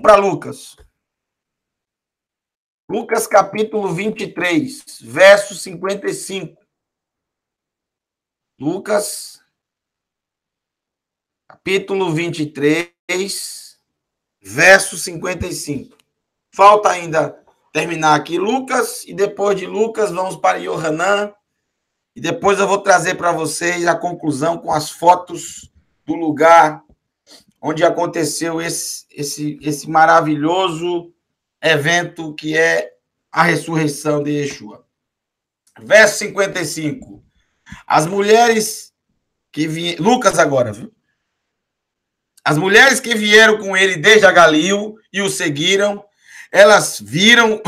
para Lucas. Lucas capítulo 23, verso 55. Lucas, capítulo 23, verso 55. Falta ainda terminar aqui Lucas, e depois de Lucas vamos para Yohanan, e depois eu vou trazer para vocês a conclusão com as fotos do lugar onde aconteceu esse maravilhoso evento que é a ressurreição de Yeshua. Verso 55. As mulheres que vieram... Lucas agora, viu? As mulheres que vieram com ele desde a Galil e o seguiram, elas viram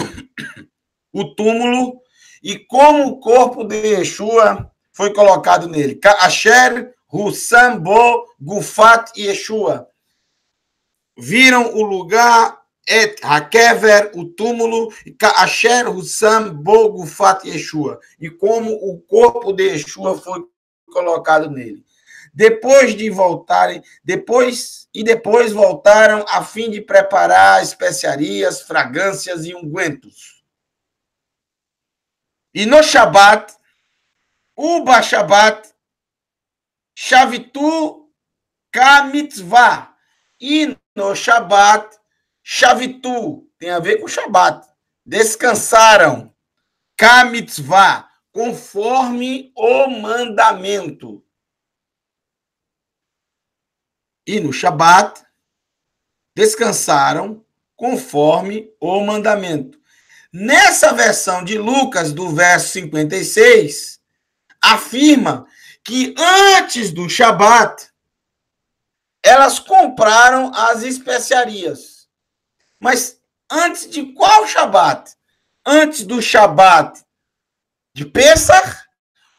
o túmulo e como o corpo de Yeshua foi colocado nele. Asher, Hussam, Bo, Gufat e Yeshua. Viram o lugar, Hakever, o túmulo, Asher, Hussam, Bo, Gufat e Yeshua. E como o corpo de Yeshua foi colocado nele. Depois voltaram a fim de preparar especiarias, fragrâncias e ungüentos. E no Shabat, Uba Shabat, Shavitu Ka-mitzvah. E no Shabat, Shavitu, tem a ver com Shabat. Descansaram, Ka-mitzvah, conforme o mandamento. E no Shabat, descansaram conforme o mandamento. Nessa versão de Lucas, do verso 56, afirma que antes do Shabat, elas compraram as especiarias. Mas antes de qual Shabat? Antes do Shabat de Pêssar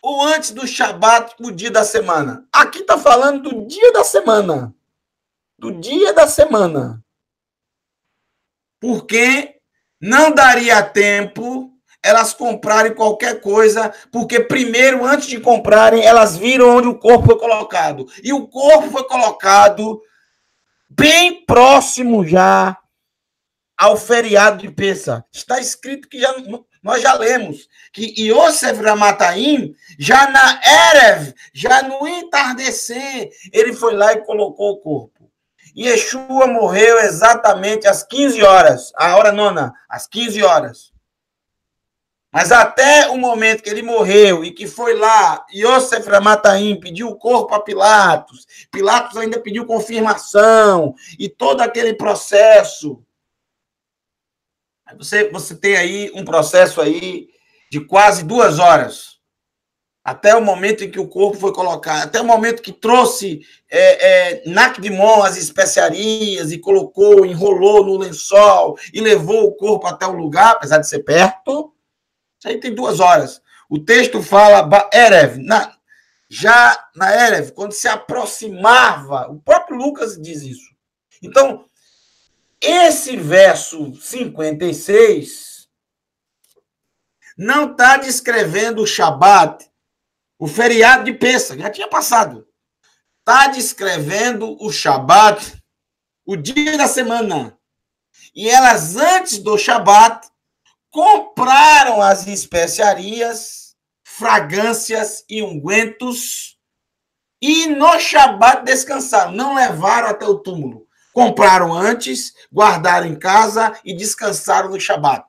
ou antes do Shabat, o dia da semana? Aqui está falando do dia da semana. Do dia da semana. Porque não daria tempo elas comprarem qualquer coisa, porque primeiro, antes de comprarem, elas viram onde o corpo foi colocado. E o corpo foi colocado bem próximo já ao feriado de Pêssar. Está escrito que nós já lemos, que Yosef Ramataim, já na Erev, já no entardecer, ele foi lá e colocou o corpo. E Yeshua morreu exatamente às 15 horas, a hora nona, às 15 horas. Mas até o momento que ele morreu e que foi lá, Yosef Ramataim pediu o corpo a Pilatos, Pilatos ainda pediu confirmação, e todo aquele processo. Você tem aí um processo aí de quase 2 horas. Até o momento em que o corpo foi colocado, até o momento que trouxe Nakdimon, as especiarias, e colocou, enrolou no lençol e levou o corpo até o lugar, apesar de ser perto. Isso aí tem 2 horas. O texto fala Erev, já na Erev, quando se aproximava, o próprio Lucas diz isso. Então, esse verso 56 não está descrevendo o Shabat, o feriado de Pêssar, já tinha passado. Está descrevendo o Shabat, o dia da semana. E elas, antes do Shabat, compraram as especiarias, fragrâncias e ungüentos e no Shabat descansaram. Não levaram até o túmulo. Compraram antes, guardaram em casa e descansaram no Shabat.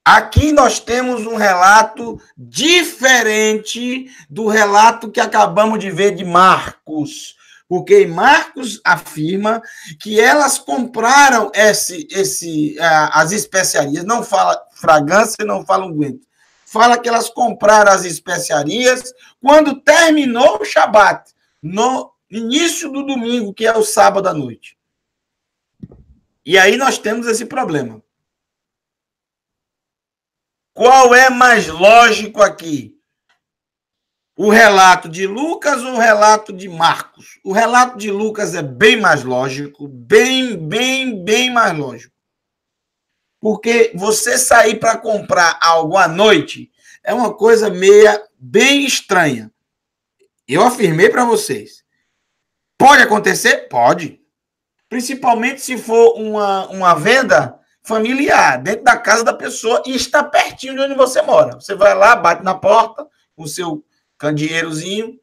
Aqui nós temos um relato diferente do relato que acabamos de ver de Marcos, porque Marcos afirma que elas compraram as especiarias, não fala fragrância, não fala unguento. Fala que elas compraram as especiarias quando terminou o Shabat, no início do domingo, que é o sábado à noite. E aí nós temos esse problema. Qual é mais lógico aqui? O relato de Lucas ou o relato de Marcos? O relato de Lucas é bem mais lógico, bem mais lógico. Porque você sair para comprar algo à noite é uma coisa bem estranha. Eu afirmei para vocês. Pode acontecer? Pode. Principalmente se for uma venda familiar, dentro da casa da pessoa e está pertinho de onde você mora. Você vai lá, bate na porta com o seu candeeirozinho,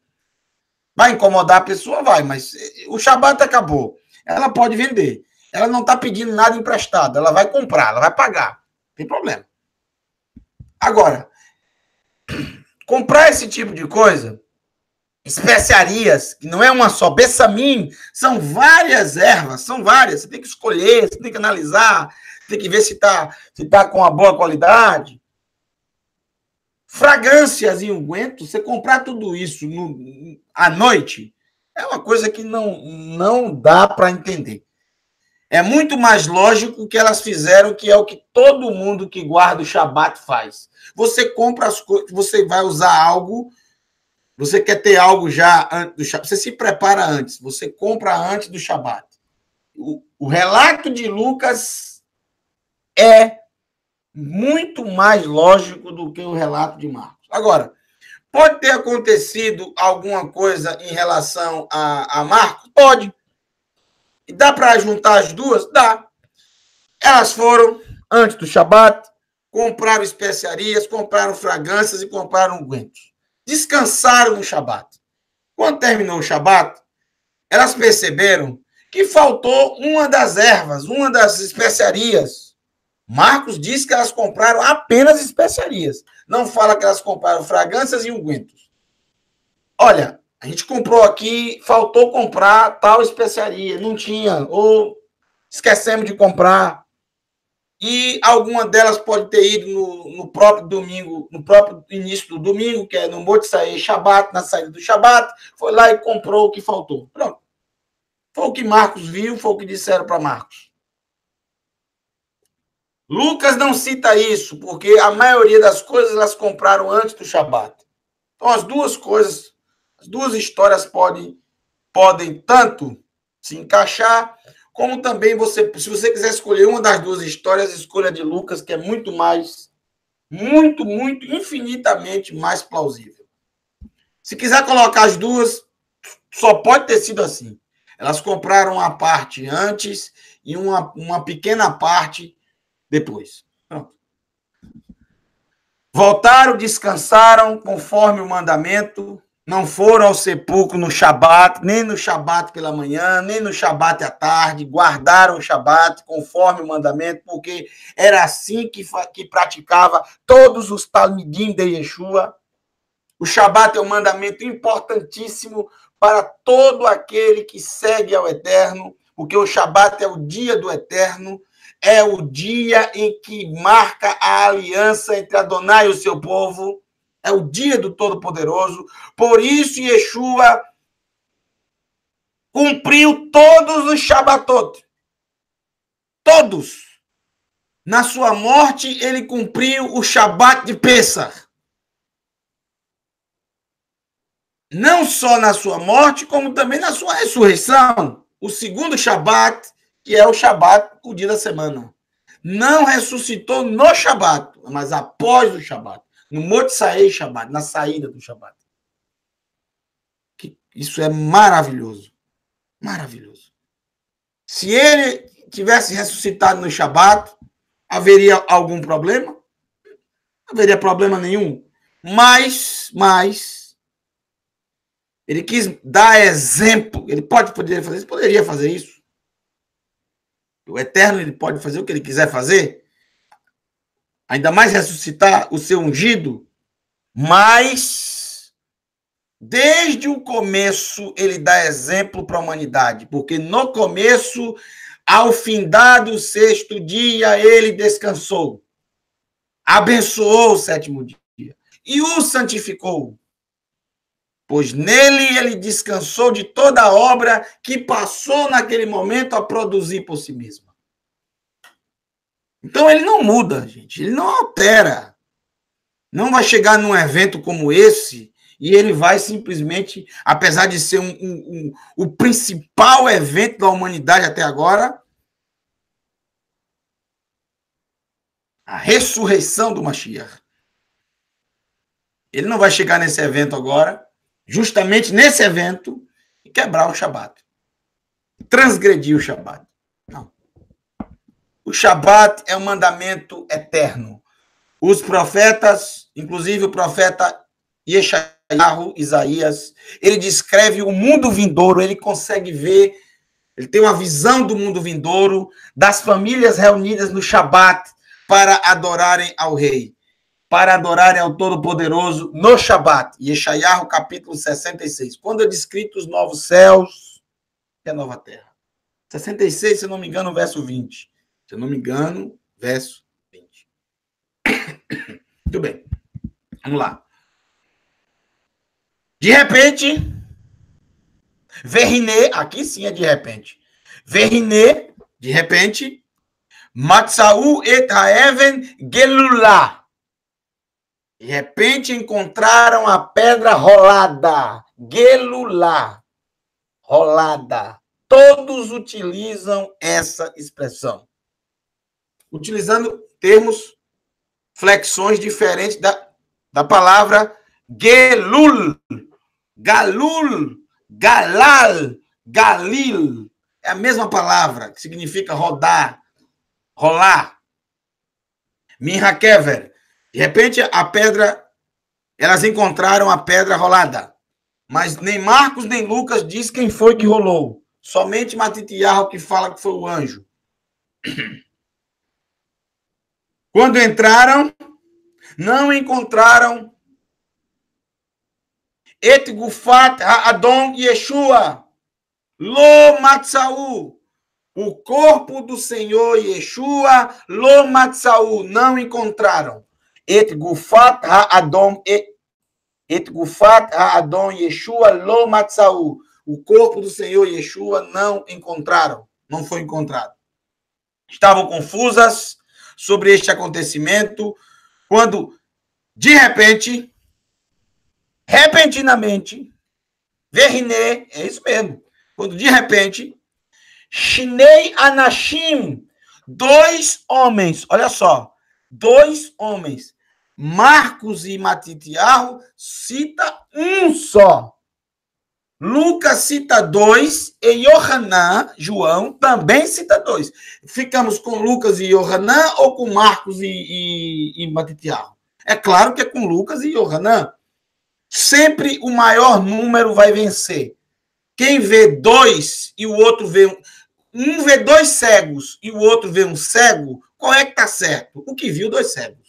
vai incomodar a pessoa? Vai, mas o Shabat acabou. Ela pode vender. Ela não está pedindo nada emprestado, ela vai comprar, ela vai pagar. Não tem problema. Agora, comprar esse tipo de coisa, especiarias, que não é uma só, bessamim, são várias ervas, são várias. Você tem que escolher, você tem que analisar, tem que ver se tá com uma boa qualidade. Fragrâncias e ungüentos, você comprar tudo isso à noite, é uma coisa que não dá para entender. É muito mais lógico que elas fizeram, que é o que todo mundo que guarda o Shabat faz. Você compra as coisas, você vai usar algo, você quer ter algo já antes do Shabat, você se prepara antes, você compra antes do Shabat. O relato de Lucas é muito mais lógico do que o relato de Marcos. Agora, pode ter acontecido alguma coisa em relação a Marcos? Pode. E dá para juntar as duas? Dá. Elas foram, antes do Shabat, compraram especiarias, compraram fragrâncias e compraram ungüentos. Descansaram no Shabat. Quando terminou o Shabat, elas perceberam que faltou uma das ervas, uma das especiarias. Marcos diz que elas compraram apenas especiarias. Não fala que elas compraram fragrâncias e ungüentos. Olha, a gente comprou aqui, faltou comprar tal especiaria, não tinha, ou esquecemos de comprar. E alguma delas pode ter ido no próprio domingo, no próprio início do domingo, que é no Motzei Shabat, na saída do Shabat, foi lá e comprou o que faltou. Pronto. Foi o que Marcos viu, foi o que disseram para Marcos. Lucas não cita isso, porque a maioria das coisas elas compraram antes do Shabat. Então, as duas coisas, as duas histórias podem tanto se encaixar, como também se você quiser escolher uma das duas histórias, escolha de Lucas, que é muito, infinitamente mais plausível. Se quiser colocar as duas, só pode ter sido assim. Elas compraram a parte antes e uma pequena parte depois. Pronto. Voltaram, descansaram conforme o mandamento, não foram ao sepulcro no Shabat, nem no Shabat pela manhã, nem no Shabat à tarde, guardaram o Shabat conforme o mandamento, porque era assim que praticava todos os Talmidim de Yeshua. O Shabat é um mandamento importantíssimo para todo aquele que segue ao Eterno, porque o Shabat é o dia do Eterno, é o dia em que marca a aliança entre Adonai e o seu povo, é o dia do Todo-Poderoso. Por isso, Yeshua cumpriu todos os Shabatot. Todos. Na sua morte, ele cumpriu o Shabat de Pessah. Não só na sua morte, como também na sua ressurreição. O segundo Shabat, que é o Shabat, o dia da semana. Não ressuscitou no Shabat, mas após o Shabat. No Motzei Shabat, na saída do Shabat. Isso é maravilhoso. Maravilhoso. Se ele tivesse ressuscitado no Shabat, haveria algum problema? Não haveria problema nenhum. Mas ele quis dar exemplo. Ele poderia fazer isso? Poderia fazer isso. O Eterno ele pode fazer o que ele quiser fazer. Ainda mais ressuscitar o seu ungido. Mas, desde o começo, ele dá exemplo para a humanidade. Porque no começo, ao findado sexto dia, ele descansou. Abençoou o sétimo dia. E o santificou. Pois nele ele descansou de toda a obra que passou naquele momento a produzir por si mesma. Então ele não muda, gente, ele não altera. Não vai chegar num evento como esse e ele vai simplesmente, apesar de ser o principal evento da humanidade até agora, a ressurreição do Mashiach. Ele não vai chegar nesse evento agora, justamente nesse evento, e quebrar o Shabat. Transgredir o Shabat. O Shabat é um mandamento eterno. Os profetas, inclusive o profeta Yeshayahu, Isaías, ele descreve o mundo vindouro, ele consegue ver, ele tem uma visão do mundo vindouro, das famílias reunidas no Shabat para adorarem ao rei, para adorarem ao Todo-Poderoso no Shabat. Yeshayahu, capítulo 66. Quando é descrito os novos céus e a nova terra. 66, se não me engano, verso 20. Se eu não me engano, verso 20. Muito bem. Vamos lá. De repente, Verine, aqui sim é de repente. Verine, de repente, Matsau et Haeven Gelulá. De repente encontraram a pedra rolada. Gelulá. Rolada. Todos utilizam essa expressão. Utilizando termos, flexões diferentes da palavra Gelul, Galul, Galal, Galil. É a mesma palavra, que significa rodar, rolar. Minhakever. De repente, a pedra, elas encontraram a pedra rolada. Mas nem Marcos, nem Lucas diz quem foi que rolou. Somente Matitiarro que fala que foi o anjo. Quando entraram, não encontraram Et Gufat Adon Yeshua, Lo Matsau, o corpo do Senhor Yeshua, Lo Matsau, não encontraram. Et Gufat Adon Yeshua, Lo Matsau, o corpo do Senhor Yeshua não encontraram, não foi encontrado. Estavam confusas sobre este acontecimento, quando, de repente, repentinamente, Verine, é isso mesmo, quando de repente, Shinei Anashim, 2 homens, olha só, 2 homens, Marcos e Matitiarro cita um só. Lucas cita 2 e Yohanan, João, também cita 2. Ficamos com Lucas e Yohanan ou com Marcos e Matitiarro? É claro que é com Lucas e Yohanan. Sempre o maior número vai vencer. Quem vê 2 e o outro vê um vê 2 cegos e o outro vê um cego, qual é que está certo? O que viu 2 cegos.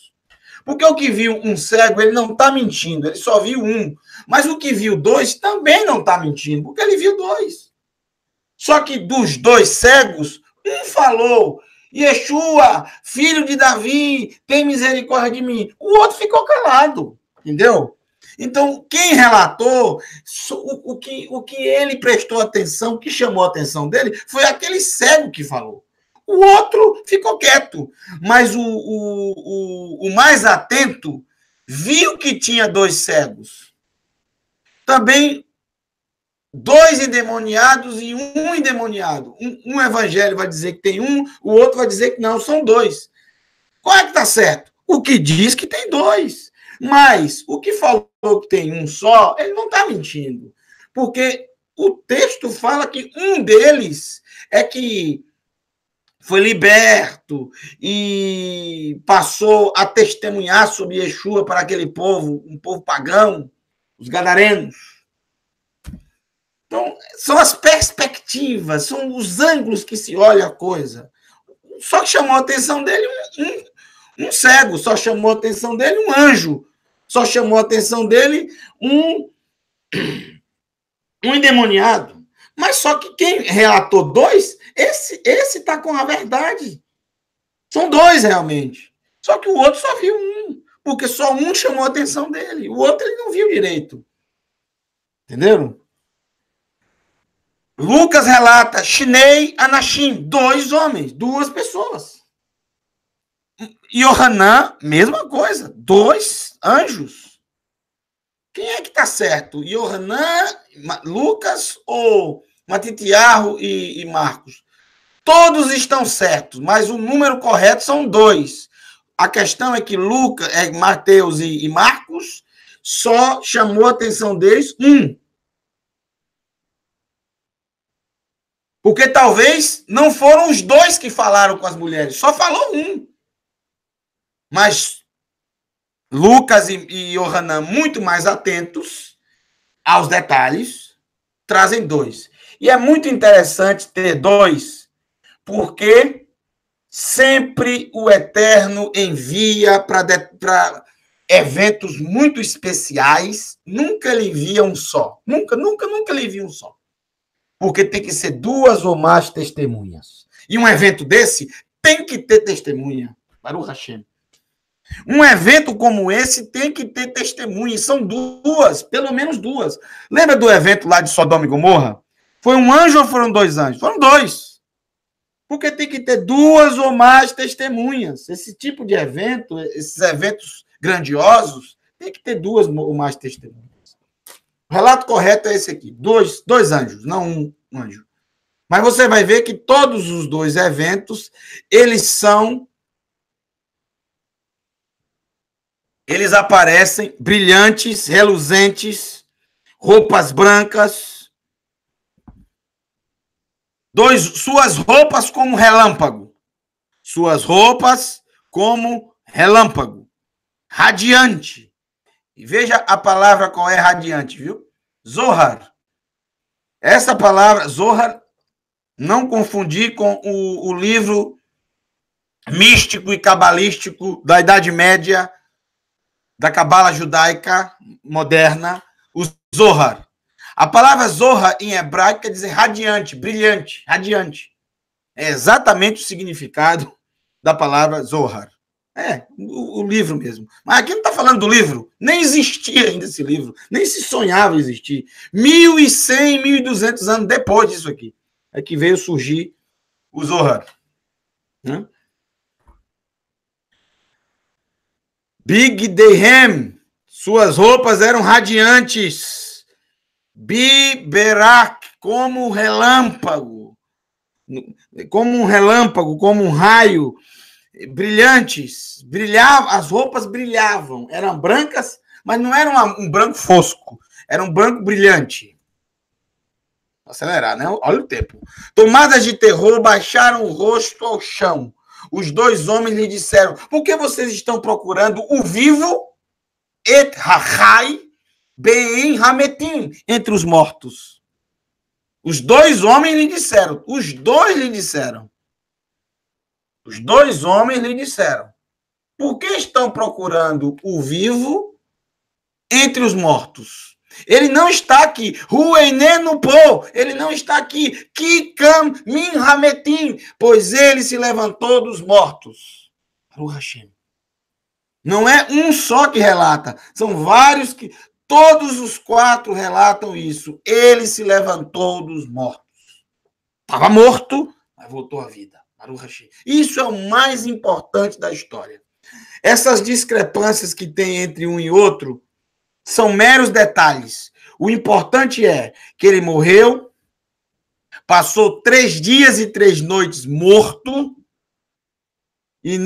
Porque o que viu um cego, ele não está mentindo, ele só viu um. Mas o que viu 2 também não está mentindo, porque ele viu 2. Só que dos 2 cegos, um falou, Yeshua, filho de Davi, tem misericórdia de mim. O outro ficou calado, entendeu? Então, quem relatou, o que ele prestou atenção, o que chamou a atenção dele, foi aquele cego que falou. O outro ficou quieto, mas o mais atento viu que tinha 2 cegos. Também 2 endemoniados e um endemoniado. Um evangelho vai dizer que tem um, o outro vai dizer que não, são 2. Qual é que está certo? O que diz que tem 2. Mas o que falou que tem um só, ele não está mentindo. Porque o texto fala que um deles é que foi liberto e passou a testemunhar sobre Yeshua para aquele povo, um povo pagão, os gadarenos. Então, são as perspectivas, são os ângulos que se olha a coisa. Só que chamou a atenção dele um cego, só chamou a atenção dele um anjo, só chamou a atenção dele um endemoniado. Mas só que quem relatou 2, esse está com a verdade. São 2 realmente. Só que o outro só viu um, porque só um chamou a atenção dele. O outro ele não viu direito. Entenderam? Lucas relata Shinei Anashim, 2 homens, 2 pessoas. Yohanan, mesma coisa, 2 anjos. Quem é que está certo? Yohanan, Lucas ou Matitiarro e Marcos? Todos estão certos, mas o número correto são 2. A questão é que Lucas, Mateus e Marcos só chamou a atenção deles um. Porque talvez não foram os dois que falaram com as mulheres, só falou um. Mas Lucas e Yohanan, muito mais atentos aos detalhes, trazem dois. E é muito interessante ter dois, porque sempre o Eterno envia para eventos muito especiais, nunca ele envia um só. Nunca ele envia um só. Porque tem que ser duas ou mais testemunhas. E um evento desse tem que ter testemunha. Baruch Hashem. Um evento como esse tem que ter testemunha. São duas, pelo menos duas. Lembra do evento lá de Sodoma e Gomorra? Foi um anjo ou foram dois anjos? Foram dois. Porque tem que ter duas ou mais testemunhas. Esse tipo de evento, esses eventos grandiosos, tem que ter duas ou mais testemunhas. O relato correto é esse aqui. Dois anjos, não um anjo. Mas você vai ver que todos os dois eventos, eles aparecem brilhantes, reluzentes, roupas brancas, suas roupas como relâmpago. Suas roupas como relâmpago. Radiante. E veja a palavra qual é radiante, viu? Zohar. Essa palavra, Zohar, não confundir com o livro místico e cabalístico da Idade Média, da Cabala judaica moderna, o Zohar. A palavra Zohar em hebraico quer dizer radiante, brilhante, radiante. É exatamente o significado da palavra Zohar. É, o livro mesmo. Mas aqui não está falando do livro. Nem existia ainda esse livro. Nem se sonhava existir. 1.100, 1.200 anos depois disso aqui. É que veio surgir o Zohar. Né? Big Dehem. Suas roupas eram radiantes. Biberak, como relâmpago. Como um relâmpago, como um raio. Brilhantes, as roupas brilhavam, eram brancas, mas não era um branco fosco, era um branco brilhante. Vou acelerar, né? Olha o tempo. Tomadas de terror, baixaram o rosto ao chão. Os dois homens lhe disseram: por que vocês estão procurando o vivo, et hachai, ben hametim, entre os mortos? Os dois homens lhe disseram, os dois homens lhe disseram: por que estão procurando o vivo entre os mortos? Ele não está aqui. Ele não está aqui. Kikam min hametim, pois ele se levantou dos mortos. Não é um só que relata. São vários que... Todos os quatro relatam isso. Ele se levantou dos mortos. Estava morto, mas voltou à vida. Isso é o mais importante da história. Essas discrepâncias que tem entre um e outro são meros detalhes. O importante é que ele morreu, passou 3 dias e 3 noites morto, e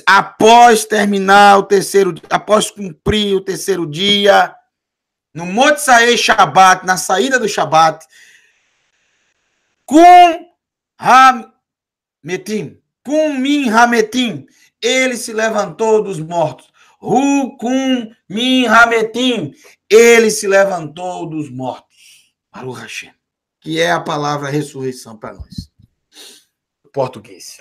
após terminar após cumprir o terceiro dia, no Motzai Shabbat, na saída do Shabbat, Min Hametim, ele se levantou dos mortos. Min Hametim, ele se levantou dos mortos. Baruch Hashem, que é a palavra ressurreição para nós. Português.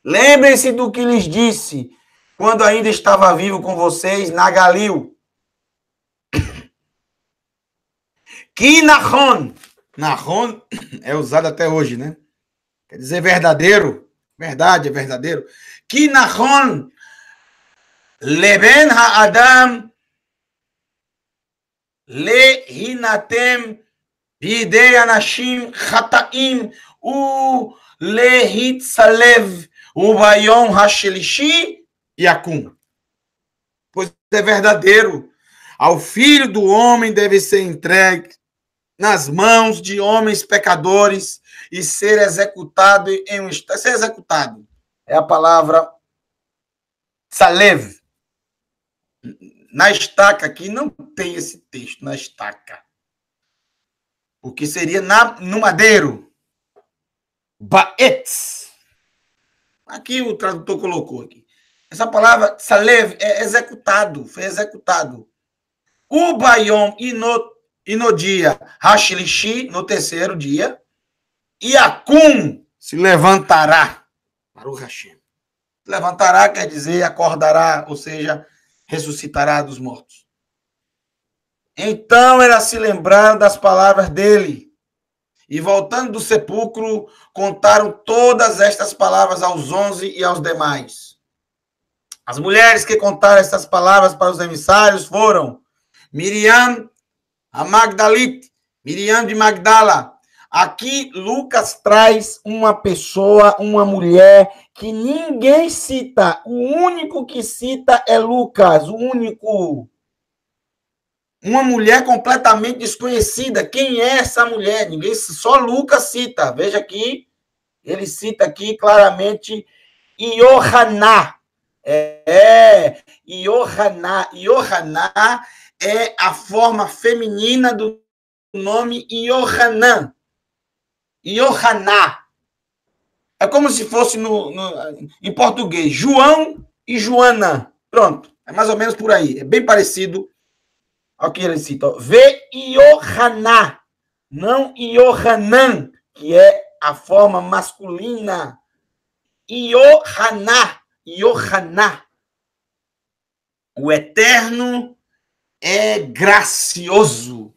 Lembrem-se do que lhes disse quando ainda estava vivo com vocês na Galil. Que Nahon é usado até hoje, né? Quer dizer verdadeiro. Verdade, é verdadeiro. Que Nahon leben ha'adam lehinatem bidei anashim chata'im lehitzalev ubayom hashelishi yakum. Pois é verdadeiro. Ao filho do homem deve ser entregue nas mãos de homens pecadores e ser executado ser executado. É a palavra Tzalev. Na estaca aqui não tem esse texto, na estaca. Porque seria no madeiro. Baetz. Aqui o tradutor colocou aqui. Essa palavra, salev, é executado, foi executado. O Bayom e no dia Hashilishi, no terceiro dia, e Akum se levantará. Para o Hashem. Levantará quer dizer acordará, ou seja, ressuscitará dos mortos. Então era se lembrar das palavras dele. E voltando do sepulcro, contaram todas estas palavras aos 11 e aos demais. As mulheres que contaram essas palavras para os emissários foram Miriam, a Magdalite, Miriam de Magdala. Aqui Lucas traz uma pessoa, uma mulher que ninguém cita. O único que cita é Lucas, o único. Uma mulher completamente desconhecida. Quem é essa mulher? Ninguém, só Lucas cita. Veja aqui, ele cita aqui claramente Iohaná. Iohaná. Iohaná é a forma feminina do nome Iohanan. Iohaná. É como se fosse em português, João e Joana. Pronto, é mais ou menos por aí. É bem parecido ao que ele cita. Vê Iohaná, não Iohanan, que é a forma masculina. Iohaná. Iohaná. O eterno é gracioso.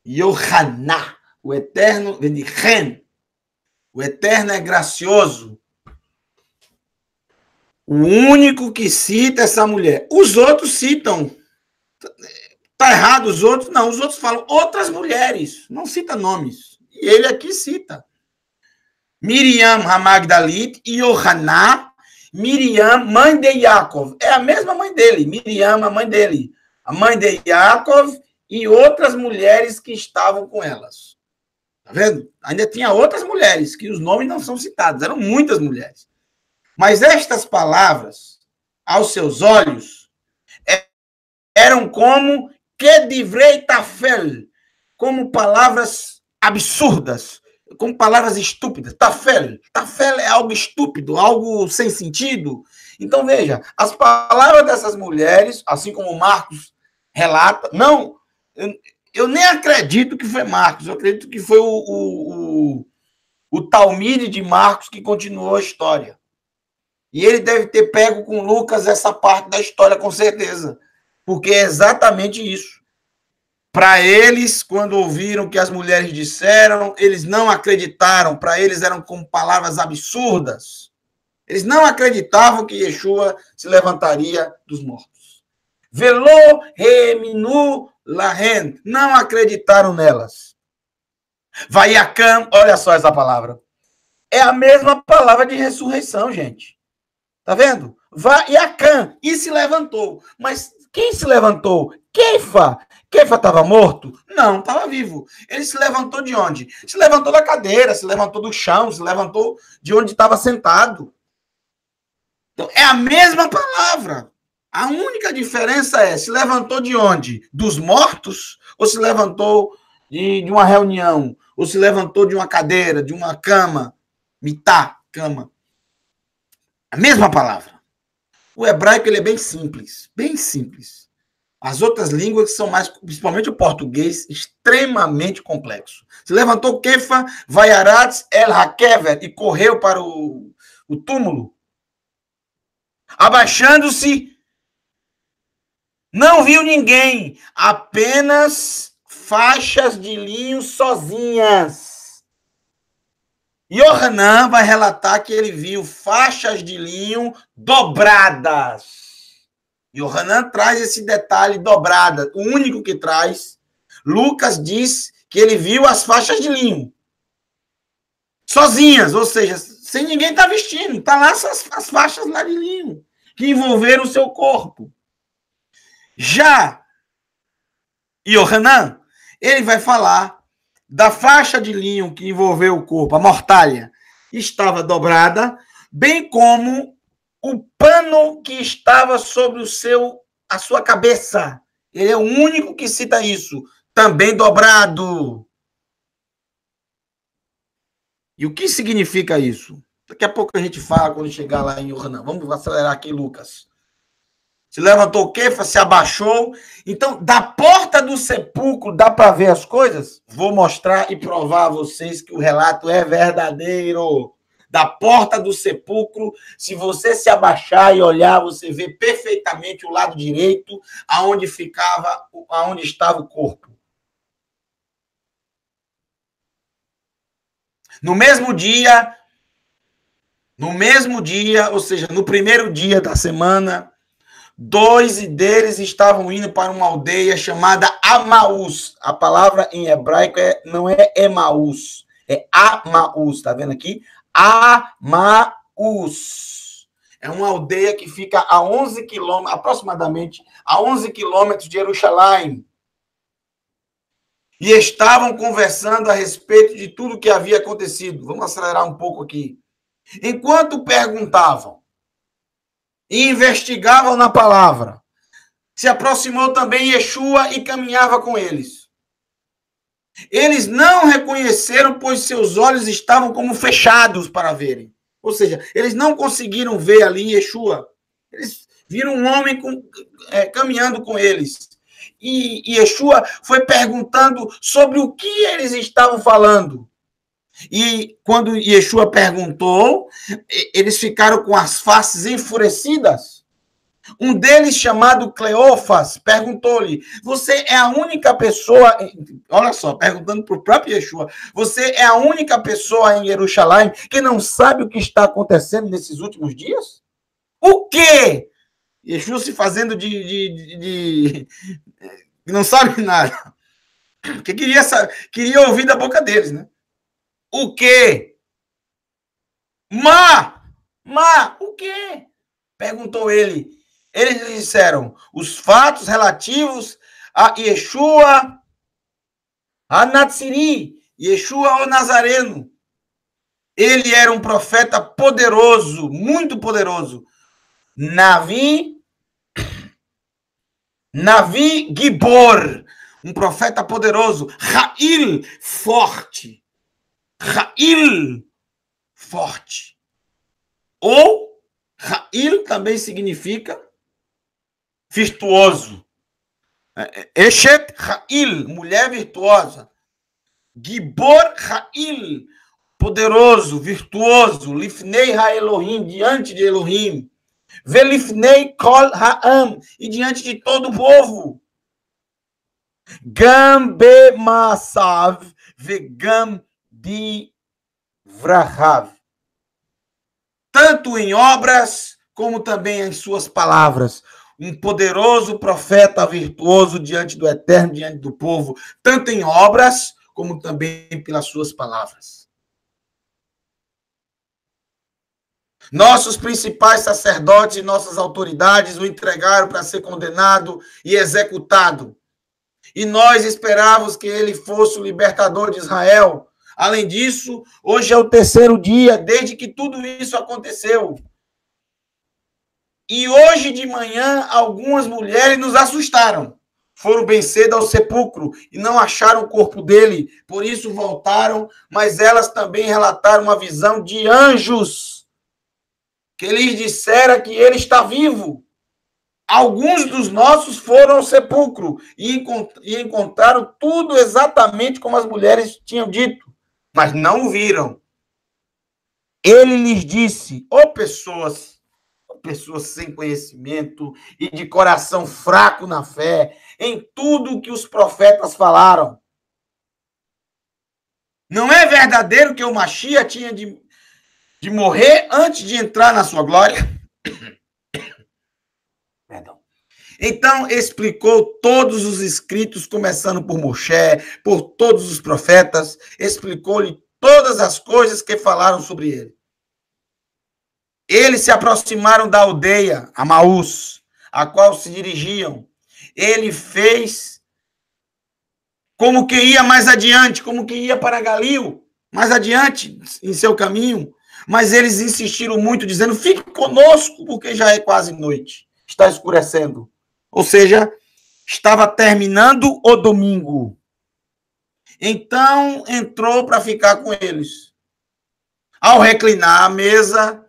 Iohaná. O eterno vem de Ren. O eterno é gracioso. O único que cita essa mulher. Os outros citam. Está errado os outros? Não, os outros falam outras mulheres. Não cita nomes. E ele aqui cita. Miriam, a Magdalite, Iohaná, Miriam, mãe de Yaakov. É a mesma mãe dele. Miriam, a mãe dele. A mãe de Yaakov e outras mulheres que estavam com elas. Tá vendo? Ainda tinha outras mulheres, que os nomes não são citados, eram muitas mulheres. Mas estas palavras, aos seus olhos, eram como que divrei tafel, como palavras absurdas, como palavras estúpidas. Tafel é algo estúpido, algo sem sentido. Então, veja, as palavras dessas mulheres, assim como Marcos relata, não... Eu nem acredito que foi Marcos, eu acredito que foi o Talmide de Marcos que continuou a história. E ele deve ter pego com Lucas essa parte da história, com certeza. Porque é exatamente isso. Para eles, quando ouviram o que as mulheres disseram, eles não acreditaram. Para eles eram como palavras absurdas. Eles não acreditavam que Yeshua se levantaria dos mortos. Velo reminu lahen. Não acreditaram nelas. Vaiacam, olha só essa palavra. É a mesma palavra de ressurreição, gente. Tá vendo? Vaiacam. E se levantou. Mas quem se levantou? Kefa. Kefa estava morto? Não, estava vivo. Ele se levantou de onde? Se levantou da cadeira, se levantou do chão, se levantou de onde estava sentado. Então, é a mesma palavra. A única diferença é, se levantou de onde? Dos mortos? Ou se levantou de uma reunião? Ou se levantou de uma cadeira, de uma cama? Mitá, cama. A mesma palavra. O hebraico ele é bem simples. Bem simples. As outras línguas são mais, principalmente o português, extremamente complexo. Se levantou Kefa, Vayaratz, El Hakever, e correu para o túmulo. Abaixando-se, não viu ninguém, apenas faixas de linho sozinhas. Yohanan vai relatar que ele viu faixas de linho dobradas. Yohanan traz esse detalhe dobrada, o único que traz. Lucas diz que ele viu as faixas de linho sozinhas, ou seja, sem ninguém estar vestindo. Está lá as faixas lá de linho que envolveram o seu corpo. Já Yohanan, ele vai falar da faixa de linho que envolveu o corpo, a mortalha, estava dobrada, bem como o pano que estava sobre a sua cabeça. Ele é o único que cita isso, também dobrado. E o que significa isso? Daqui a pouco a gente fala quando chegar lá em Yohanan. Vamos acelerar aqui, Lucas. Se levantou o quê? Se abaixou. Então, da porta do sepulcro, dá para ver as coisas? Vou mostrar e provar a vocês que o relato é verdadeiro. Da porta do sepulcro, se você se abaixar e olhar, você vê perfeitamente o lado direito, aonde estava o corpo. No mesmo dia, ou seja, no primeiro dia da semana, 2 deles estavam indo para uma aldeia chamada Amaús. A palavra em hebraico não é Emaús, é Amaús. Tá vendo aqui? Amaús. É uma aldeia que fica a 11 quilômetros, aproximadamente a 11 quilômetros de Jerusalém. E estavam conversando a respeito de tudo que havia acontecido. Vamos acelerar um pouco aqui. Enquanto perguntavam e investigavam na palavra, se aproximou também Yeshua e caminhava com eles. Eles não reconheceram, pois seus olhos estavam como fechados para verem. Ou seja, eles não conseguiram ver ali Yeshua. Eles viram um homem caminhando com eles. E Yeshua foi perguntando sobre o que eles estavam falando. E quando Yeshua perguntou, eles ficaram com as faces enfurecidas. Um deles, chamado Cleófas, perguntou-lhe: você é a única pessoa, olha só, perguntando para o próprio Yeshua, você é a única pessoa em Jerusalém que não sabe o que está acontecendo nesses últimos dias? O quê? Yeshua se fazendo de não sabe nada. Porque queria ouvir da boca deles, né? O quê? O quê? Perguntou ele. Eles lhe disseram os fatos relativos a Yeshua, a Natsiri, Yeshua o Nazareno. Ele era um profeta poderoso, muito poderoso. Navi Gibor, um profeta poderoso. Rail, forte. Rail, forte. Ou Rail também significa virtuoso. Eshet Rail, mulher virtuosa. Gibor Rail, poderoso, virtuoso. Lifnei Ha-Elohim, diante de Elohim. Velifnei Kol Ha'am, e diante de todo o povo. Gam Bemasav, Vegam Divrahav. Tanto em obras, como também em suas palavras. Um poderoso profeta virtuoso diante do Eterno, diante do povo, tanto em obras, como também pelas suas palavras. Nossos principais sacerdotes e nossas autoridades o entregaram para ser condenado e executado. E nós esperávamos que ele fosse o libertador de Israel. Além disso, hoje é o 3º dia desde que tudo isso aconteceu. E hoje de manhã, algumas mulheres nos assustaram. Foram bem cedo ao sepulcro e não acharam o corpo dele. Por isso voltaram, mas elas também relataram uma visão de anjos que lhes dissera que ele está vivo. Alguns dos nossos foram ao sepulcro e encontraram tudo exatamente como as mulheres tinham dito, mas não o viram. Ele lhes disse: pessoas sem conhecimento e de coração fraco na fé, em tudo o que os profetas falaram. Não é verdadeiro que o Mashiach tinha de morrer antes de entrar na sua glória? Perdão. Então, explicou todos os escritos, começando por Moshe, por todos os profetas, explicou-lhe todas as coisas que falaram sobre ele. Eles se aproximaram da aldeia, Amaús, a qual se dirigiam. Ele fez como que ia mais adiante, como que ia para Galil, mais adiante em seu caminho. Mas eles insistiram muito, dizendo: fique conosco, porque já é quase noite, está escurecendo. Ou seja, estava terminando o domingo. Então, entrou para ficar com eles. ao reclinar à mesa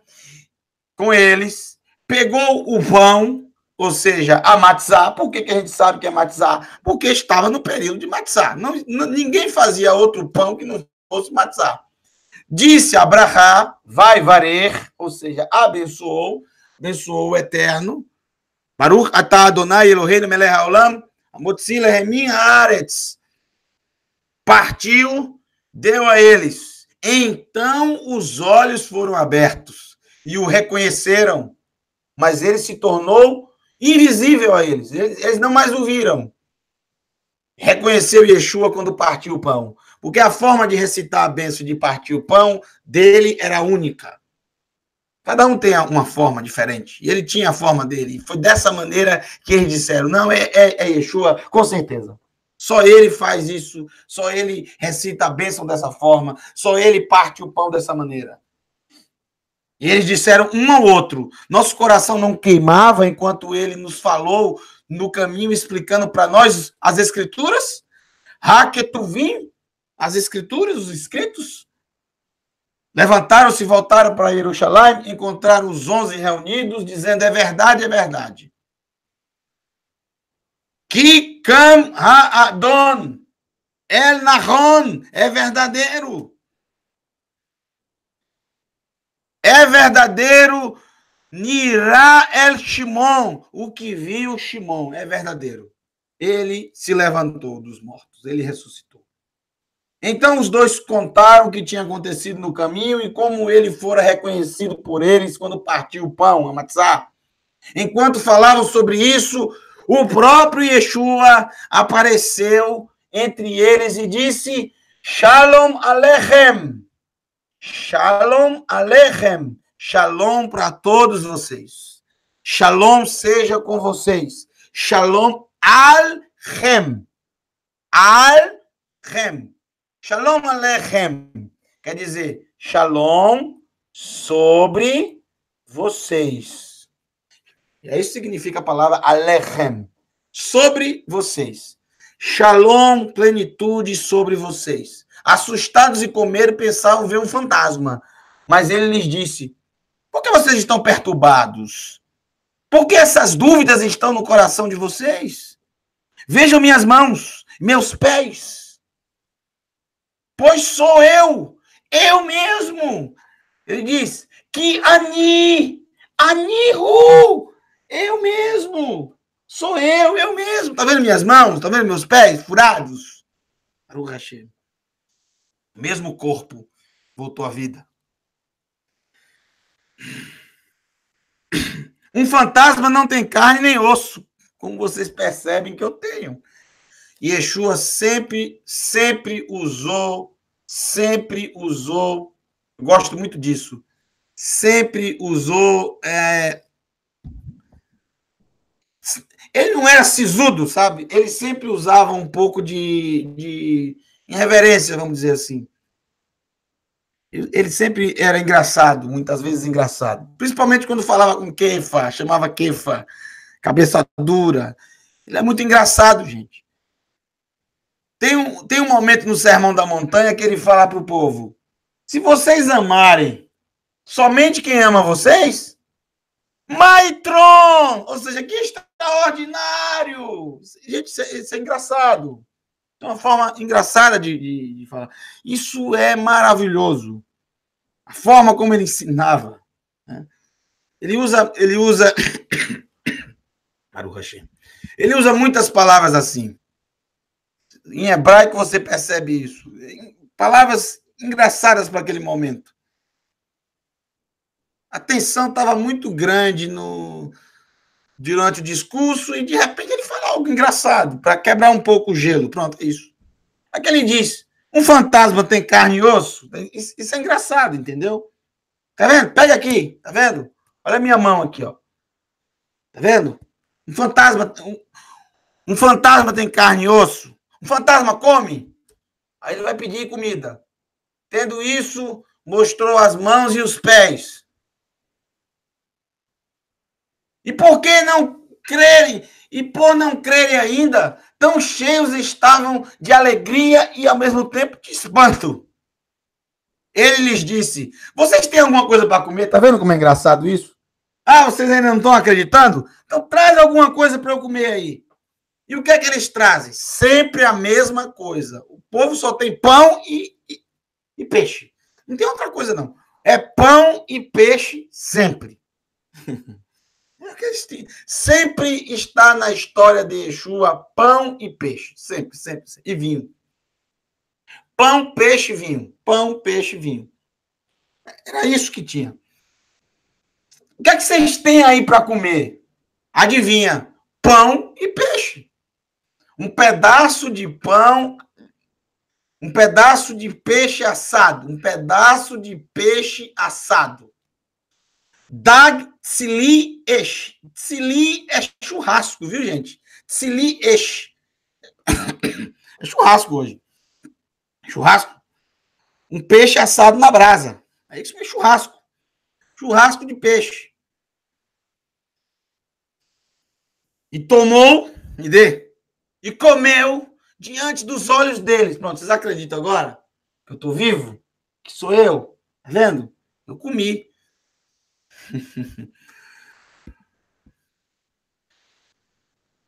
com eles, pegou o pão, ou seja, a matzá. Por que a gente sabe que é matzá? Porque estava no período de matzá. Ninguém fazia outro pão que não fosse matzá. Disse a Abrahá, vai varer, ou seja, abençoou o Eterno. Baruch atah Adonai Eloheinu melech haolam, hamotzi lehem haaretz. Partiu, deu a eles. Então os olhos foram abertos e o reconheceram, mas ele se tornou invisível a eles. Eles não mais o viram. Reconheceu Yeshua quando partiu o pão, porque a forma de recitar a bênção de partir o pão dele era única. Cada um tem uma forma diferente, e ele tinha a forma dele. Foi dessa maneira que eles disseram, não, é Yeshua, com certeza. Só ele faz isso, só ele recita a bênção dessa forma, só ele parte o pão dessa maneira. E eles disseram um ao outro. Nosso coração não queimava enquanto ele nos falou no caminho, explicando para nós as escrituras? Haketuvim, as escrituras, os escritos? Levantaram-se e voltaram para Jerusalém, encontraram os 11 reunidos, dizendo, é verdade, é verdade. Kikam ha'adon, el nahon, é verdadeiro. É verdadeiro, Nirá el Shimon, o que viu Shimon, é verdadeiro. Ele se levantou dos mortos, ele ressuscitou. Então os dois contaram o que tinha acontecido no caminho e como ele fora reconhecido por eles quando partiu o pão, a matzá. Enquanto falavam sobre isso, o próprio Yeshua apareceu entre eles e disse, Shalom Aleichem. Shalom Aleichem. Shalom para todos vocês. Shalom seja com vocês. Shalom Al-Chem. Al-Chem. Shalom Aleichem. Quer dizer, Shalom sobre vocês. E é isso que significa a palavra Aleichem. Sobre vocês. Shalom, plenitude sobre vocês. Assustados e com medo, pensavam ver um fantasma. Mas ele lhes disse, por que vocês estão perturbados? Por que essas dúvidas estão no coração de vocês? Vejam minhas mãos, meus pés. Pois sou eu mesmo. Ele diz, que Anihu, eu mesmo. Sou eu mesmo. Tá vendo minhas mãos? Tá vendo meus pés furados? Baruch Hashem. O mesmo corpo voltou à vida. Um fantasma não tem carne nem osso, como vocês percebem que eu tenho. E Yeshua sempre usou, gosto muito disso, sempre usou, ele não era sisudo, sabe? Ele sempre usava um pouco de irreverência, vamos dizer assim. Ele sempre era engraçado, muitas vezes engraçado. Principalmente quando falava com Kefa, chamava Kefa, cabeça dura. Ele é muito engraçado, gente. Tem um momento no Sermão da Montanha que ele fala para o povo, se vocês amarem somente quem ama vocês, Maitron, ou seja, que extraordinário. Gente, isso é engraçado. É uma forma engraçada de falar. Isso é maravilhoso. A forma como ele ensinava. Né? Ele usa ele usa muitas palavras assim. Em hebraico você percebe isso. Palavras engraçadas para aquele momento. A tensão estava muito grande durante o discurso e de repente ele fala algo engraçado para quebrar um pouco o gelo. Pronto, é isso. Aqui ele diz, um fantasma tem carne e osso? Isso é engraçado, entendeu? Tá vendo? Pega aqui, tá vendo? Olha a minha mão aqui, ó. Tá vendo? Um fantasma tem carne e osso? Um fantasma come? Aí ele vai pedir comida. Tendo isso, mostrou as mãos e os pés. E por que não crerem? E por não crerem ainda, tão cheios estavam de alegria e ao mesmo tempo de espanto. Ele lhes disse: vocês têm alguma coisa para comer? Tá vendo como é engraçado isso? Ah, vocês ainda não estão acreditando? Então traz alguma coisa para eu comer aí. E o que é que eles trazem? Sempre a mesma coisa. O povo só tem pão e peixe. Não tem outra coisa, não. É pão e peixe sempre. Sempre está na história de Yeshua pão e peixe. Sempre, sempre, sempre. E vinho. Pão, peixe, vinho. Pão, peixe, vinho. Era isso que tinha. O que é que vocês têm aí para comer? Adivinha? Pão e peixe. Um pedaço de pão, um pedaço de peixe assado. Um pedaço de peixe assado. Dag tsili esh. Tsili é churrasco, viu, gente? Tsili esh. É churrasco hoje. Churrasco. Um peixe assado na brasa. É isso que é churrasco. Churrasco de peixe. E tomou, me dê, e comeu diante dos olhos deles. Pronto, vocês acreditam agora que eu estou vivo? Que sou eu? Tá vendo? Eu comi.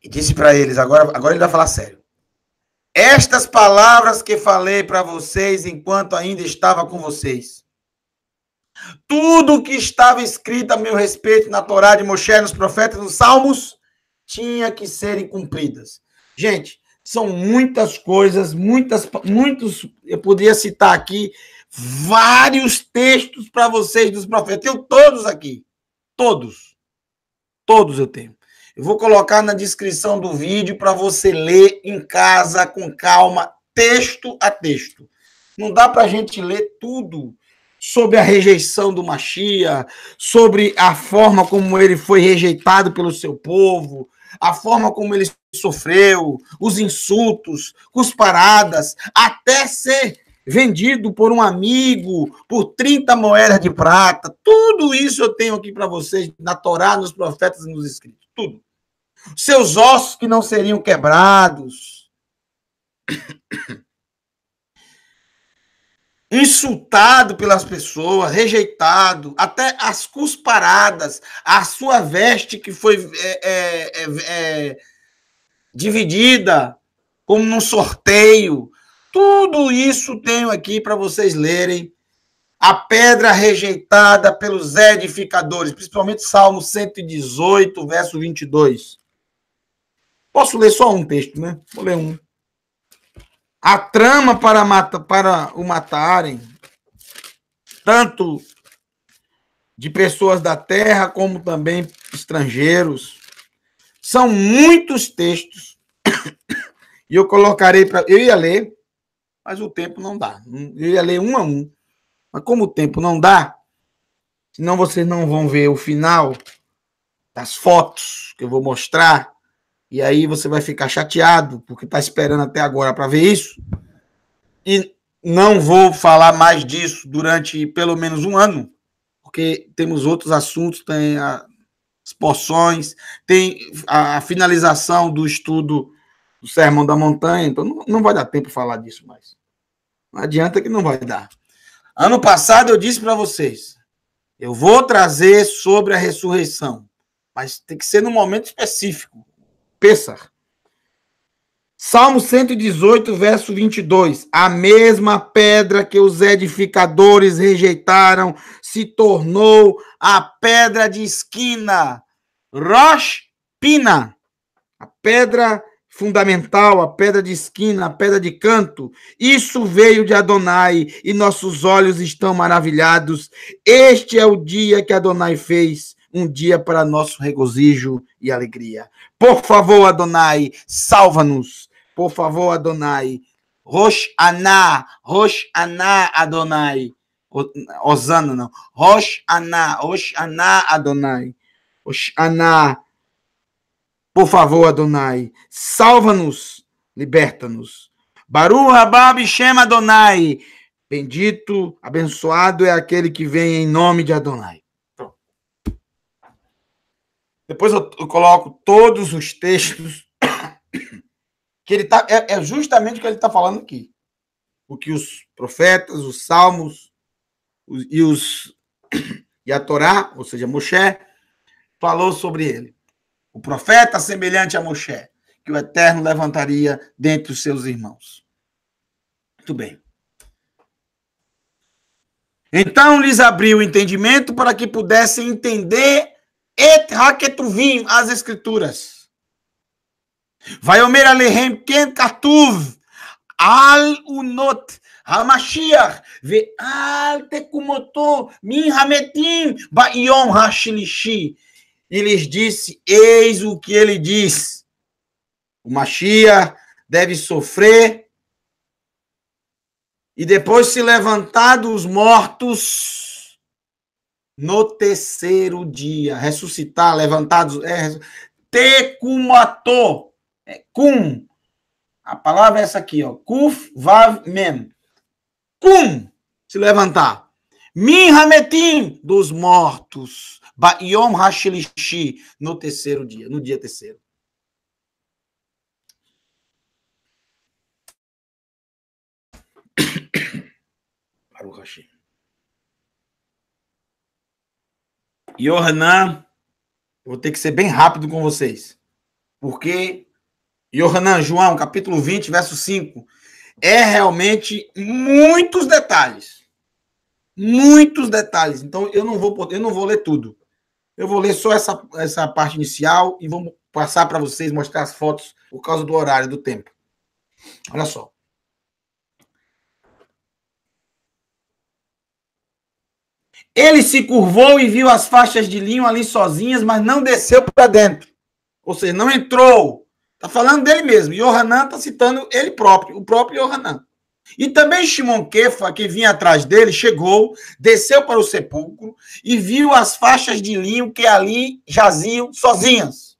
E disse para eles, agora ele vai falar sério. Estas palavras que falei para vocês enquanto ainda estava com vocês. Tudo que estava escrito a meu respeito na Torá de Moshe, nos profetas, nos salmos, tinha que serem cumpridas. Gente, são muitas coisas, muitos, eu poderia citar aqui vários textos para vocês dos profetas. Eu tenho todos aqui. Todos eu tenho. Eu vou colocar na descrição do vídeo para você ler em casa com calma, texto a texto. Não dá para a gente ler tudo sobre a rejeição do Mashiach, sobre a forma como ele foi rejeitado pelo seu povo, a forma como ele sofreu, os insultos, cusparadas, até ser vendido por um amigo por 30 moedas de prata. Tudo isso eu tenho aqui para vocês na Torá, nos profetas e nos escritos. Tudo. Seus ossos que não seriam quebrados. Insultado pelas pessoas, rejeitado, até as cusparadas, a sua veste que foi dividida como num sorteio. Tudo isso tenho aqui para vocês lerem. A pedra rejeitada pelos edificadores, principalmente Salmo 118, verso 22. Posso ler só um texto, né? Vou ler um. A trama para o matarem, tanto de pessoas da terra como também estrangeiros. São muitos textos. E eu colocarei para... Eu ia ler, mas o tempo não dá. Eu ia ler um a um. Mas como o tempo não dá, senão vocês não vão ver o final das fotos que eu vou mostrar. E aí você vai ficar chateado, porque está esperando até agora para ver isso. E não vou falar mais disso durante pelo menos um ano, porque temos outros assuntos, tem as porções, tem a finalização do estudo do Sermão da Montanha, então não vai dar tempo de falar disso mais. Não adianta que não vai dar. Ano passado eu disse para vocês, eu vou trazer sobre a ressurreição, mas tem que ser num momento específico. Pêssar. Salmo 118, verso 22. A mesma pedra que os edificadores rejeitaram se tornou a pedra de esquina. Rosh Pina. A pedra fundamental, a pedra de esquina, a pedra de canto. Isso veio de Adonai e nossos olhos estão maravilhados. Este é o dia que Adonai fez. Um dia para nosso regozijo e alegria. Por favor, Adonai, salva-nos. Por favor, Adonai. Rosh Aná, Adonai. Osana, não. Rosh Aná, Adonai. Rosh Aná. Por favor, Adonai. Salva-nos, liberta-nos. Baruch haba b'shem Adonai. Bendito, abençoado é aquele que vem em nome de Adonai. Depois eu coloco todos os textos que ele tá, é justamente o que ele está falando aqui. O que os profetas, os salmos E a Torá, ou seja, Moshe, falou sobre ele. O profeta semelhante a Moshe, que o Eterno levantaria dentre os seus irmãos. Muito bem. Então lhes abriu o entendimento para que pudessem entender et haketuvim, as escrituras. Vaiomer alehem ken katuv al unot HaMashiach ve'al tekumoto min hametim ba'yom hashlishi. E lhes disse, eis o que ele diz. O Mashiach deve sofrer e depois se levantar dos mortos no terceiro dia. Ressuscitar, levantados. Tekumato. Kum. A palavra é essa aqui, ó. Kuf, vav, mem. Kum. Se levantar. Min hametim, dos mortos. Ba'yom hashlishi, no terceiro dia, no dia terceiro. Baruch Hashem. Yohanan, vou ter que ser bem rápido com vocês, porque Yohanan, João, capítulo 20, verso 5, é realmente muitos detalhes. Muitos detalhes. Então, eu não vou ler tudo. Eu vou ler só essa parte inicial e vou passar para vocês, mostrar as fotos por causa do horário, do tempo. Olha só. Ele se curvou e viu as faixas de linho ali sozinhas, mas não desceu para dentro. Ou seja, não entrou. Está falando dele mesmo. Yohanan está citando ele próprio, o próprio Yohanan. E também Shimon Kefa, que vinha atrás dele, chegou, desceu para o sepulcro e viu as faixas de linho que ali jaziam sozinhas.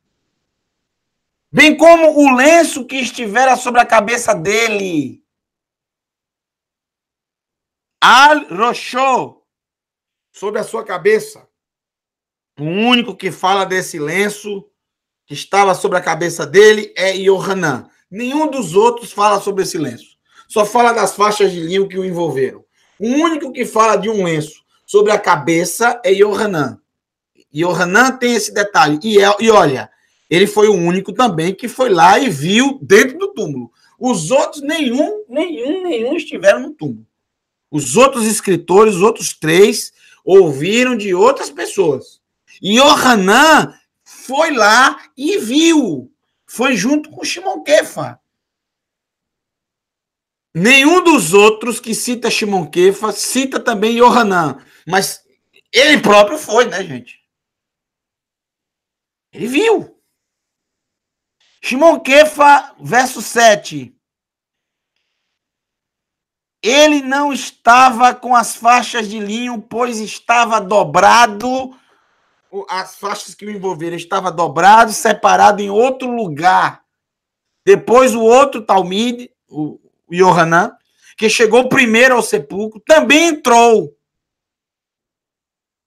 Bem como o lenço que estivera sobre a cabeça dele. Al-Roshó, sobre a sua cabeça. O único que fala desse lenço que estava sobre a cabeça dele é Yohanan. Nenhum dos outros fala sobre esse lenço. Só fala das faixas de linho que o envolveram. O único que fala de um lenço sobre a cabeça é Yohanan. Yohanan tem esse detalhe. E olha, ele foi o único também que foi lá e viu dentro do túmulo. Os outros, nenhum estiveram no túmulo. Os outros escritores, os outros 3, ouviram de outras pessoas. E Yohanan foi lá e viu. Foi junto com Shimon Kefa. Nenhum dos outros que cita Shimon Kefa cita também Yohanan. Mas ele próprio foi, né, gente? Ele viu. Shimon Kefa, verso 7. Ele não estava com as faixas de linho, pois estava dobrado. As faixas que o envolveram estava dobrado, separado em outro lugar. Depois o outro Talmide, o Yohanan, que chegou primeiro ao sepulcro, também entrou.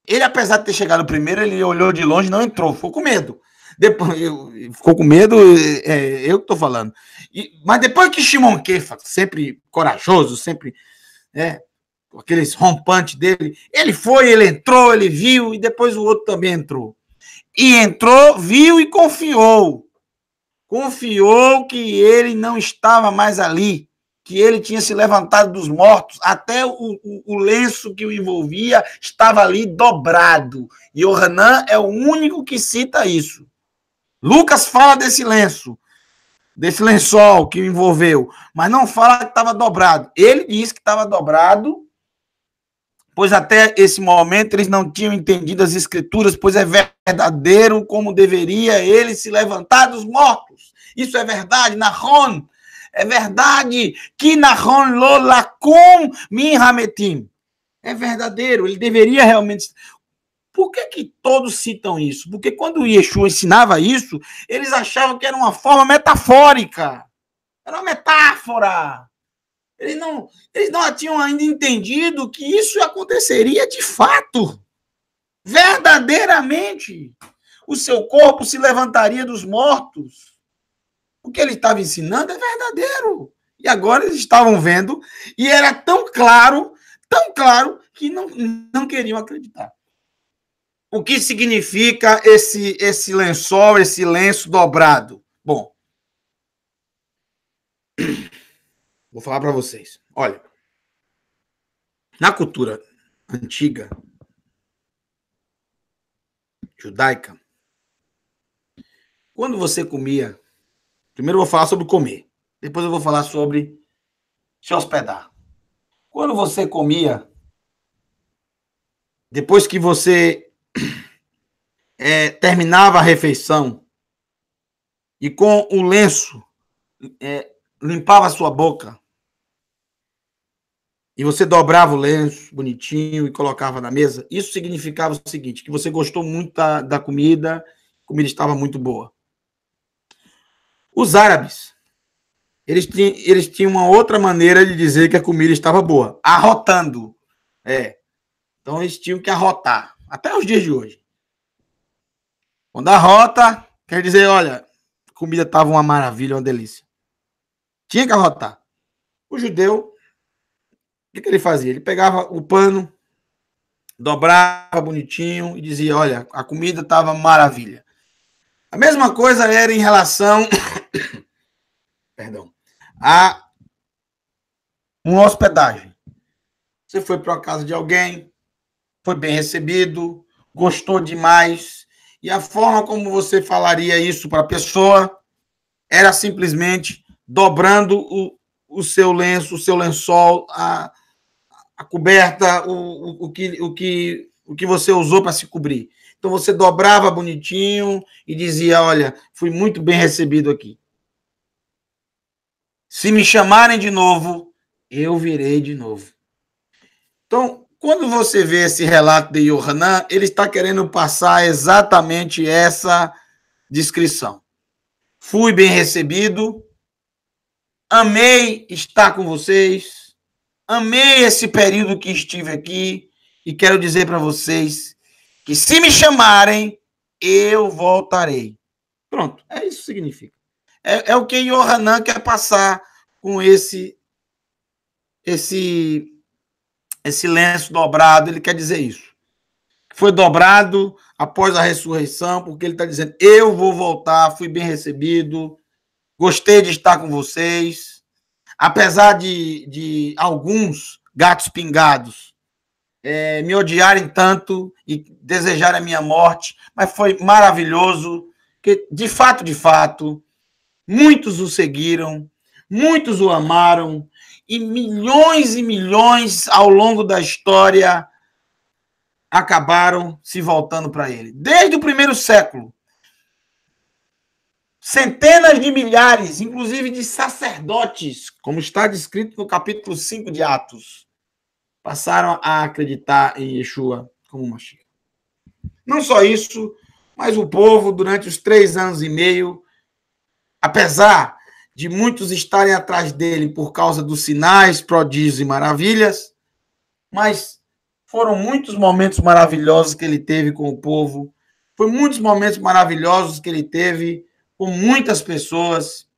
Ele, apesar de ter chegado primeiro, ele olhou de longe e não entrou, ficou com medo. Depois, ficou com medo, eu que estou falando. Mas depois que Shimon Kefa, sempre corajoso, sempre com aqueles rompantes dele, ele foi, ele entrou, ele viu, e depois o outro também entrou. E entrou, viu e confiou. Confiou que ele não estava mais ali, que ele tinha se levantado dos mortos, até o lenço que o envolvia estava ali dobrado. E Yohanan é o único que cita isso. Lucas fala desse lenço, desse lençol que o envolveu, mas não fala que estava dobrado. Ele diz que estava dobrado, pois até esse momento eles não tinham entendido as escrituras, pois é verdadeiro como deveria ele se levantar dos mortos. Isso é verdade, Nahon. É verdade que Nahon lo lakum min hametim. É verdadeiro, ele deveria realmente... Por que todos citam isso? Porque quando o Yeshua ensinava isso, eles achavam que era uma forma metafórica. Era uma metáfora. Eles não tinham ainda entendido que isso aconteceria de fato. Verdadeiramente. O seu corpo se levantaria dos mortos. O que ele estava ensinando é verdadeiro. E agora eles estavam vendo, e era tão claro, que não queriam acreditar. O que significa esse lençol, esse lenço dobrado? Bom, vou falar para vocês. Olha, na cultura antiga, judaica, quando você comia, primeiro eu vou falar sobre comer, depois eu vou falar sobre se hospedar. Quando você comia, depois que você terminava a refeição e com o lenço limpava a sua boca e você dobrava o lenço bonitinho e colocava na mesa, isso significava o seguinte, que você gostou muito da comida, a comida estava muito boa. Os árabes, eles tinham uma outra maneira de dizer que a comida estava boa, arrotando. Então eles tinham que arrotar, até os dias de hoje. Quando arrota, quer dizer, olha, a comida estava uma maravilha, uma delícia. Tinha que arrotar. O judeu, o que ele fazia? Ele pegava o pano, dobrava bonitinho e dizia, olha, a comida estava maravilha. A mesma coisa era em relação a uma hospedagem. Você foi para a casa de alguém, foi bem recebido, gostou demais, e a forma como você falaria isso para a pessoa era simplesmente dobrando o seu lenço, o seu lençol, a coberta, o que você usou para se cobrir. Então você dobrava bonitinho e dizia, olha, fui muito bem recebido aqui. Se me chamarem de novo, eu virei de novo. Então, quando você vê esse relato de Yohanan, ele está querendo passar exatamente essa descrição. Fui bem recebido, amei estar com vocês, amei esse período que estive aqui e quero dizer para vocês que se me chamarem, eu voltarei. Pronto, é isso que significa. É o que Yohanan quer passar com esse lenço dobrado, ele quer dizer isso. Foi dobrado após a ressurreição, porque ele está dizendo, eu vou voltar, fui bem recebido, gostei de estar com vocês, apesar de alguns gatos pingados me odiarem tanto e desejarem a minha morte, mas foi maravilhoso, que de fato, muitos o seguiram, muitos o amaram, e milhões ao longo da história acabaram se voltando para ele. Desde o primeiro século, centenas de milhares, inclusive de sacerdotes, como está descrito no capítulo 5 de Atos, passaram a acreditar em Yeshua como Mashiach. Não só isso, mas o povo, durante os 3 anos e meio, apesar de muitos estarem atrás dele por causa dos sinais, prodígios e maravilhas, mas foram muitos momentos maravilhosos que ele teve com o povo, foram muitos momentos maravilhosos que ele teve com muitas pessoas,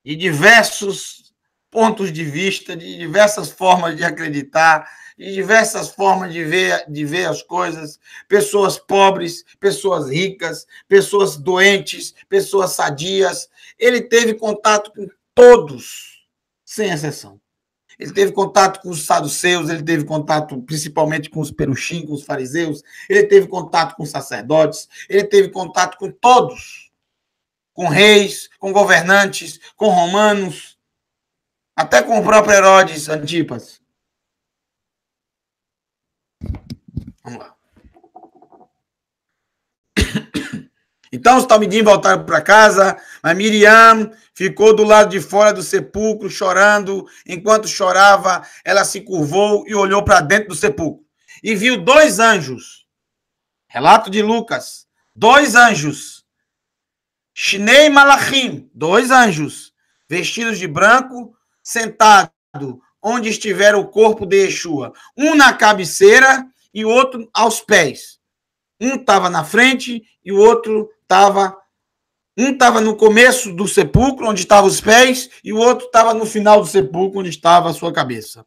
de diversos pontos de vista, de diversas formas de acreditar, de diversas formas de ver as coisas, pessoas pobres, pessoas ricas, pessoas doentes, pessoas sadias. Ele teve contato com todos, sem exceção. Ele teve contato com os saduceus, ele teve contato principalmente com os perushim, com os fariseus, ele teve contato com os sacerdotes, ele teve contato com todos, com reis, com governantes, com romanos, até com o próprio Herodes Antipas. Vamos lá. Então os talmidim voltaram para casa, mas Miriam ficou do lado de fora do sepulcro, chorando. Enquanto chorava, ela se curvou e olhou para dentro do sepulcro. E viu 2 anjos. Relato de Lucas. 2 anjos. Shnei Malachim. 2 anjos. Vestidos de branco, sentado onde estiver o corpo de Yeshua. Um na cabeceira e o outro aos pés. Um estava na frente e o outro estava... Um estava no começo do sepulcro, onde estavam os pés, e o outro estava no final do sepulcro, onde estava a sua cabeça.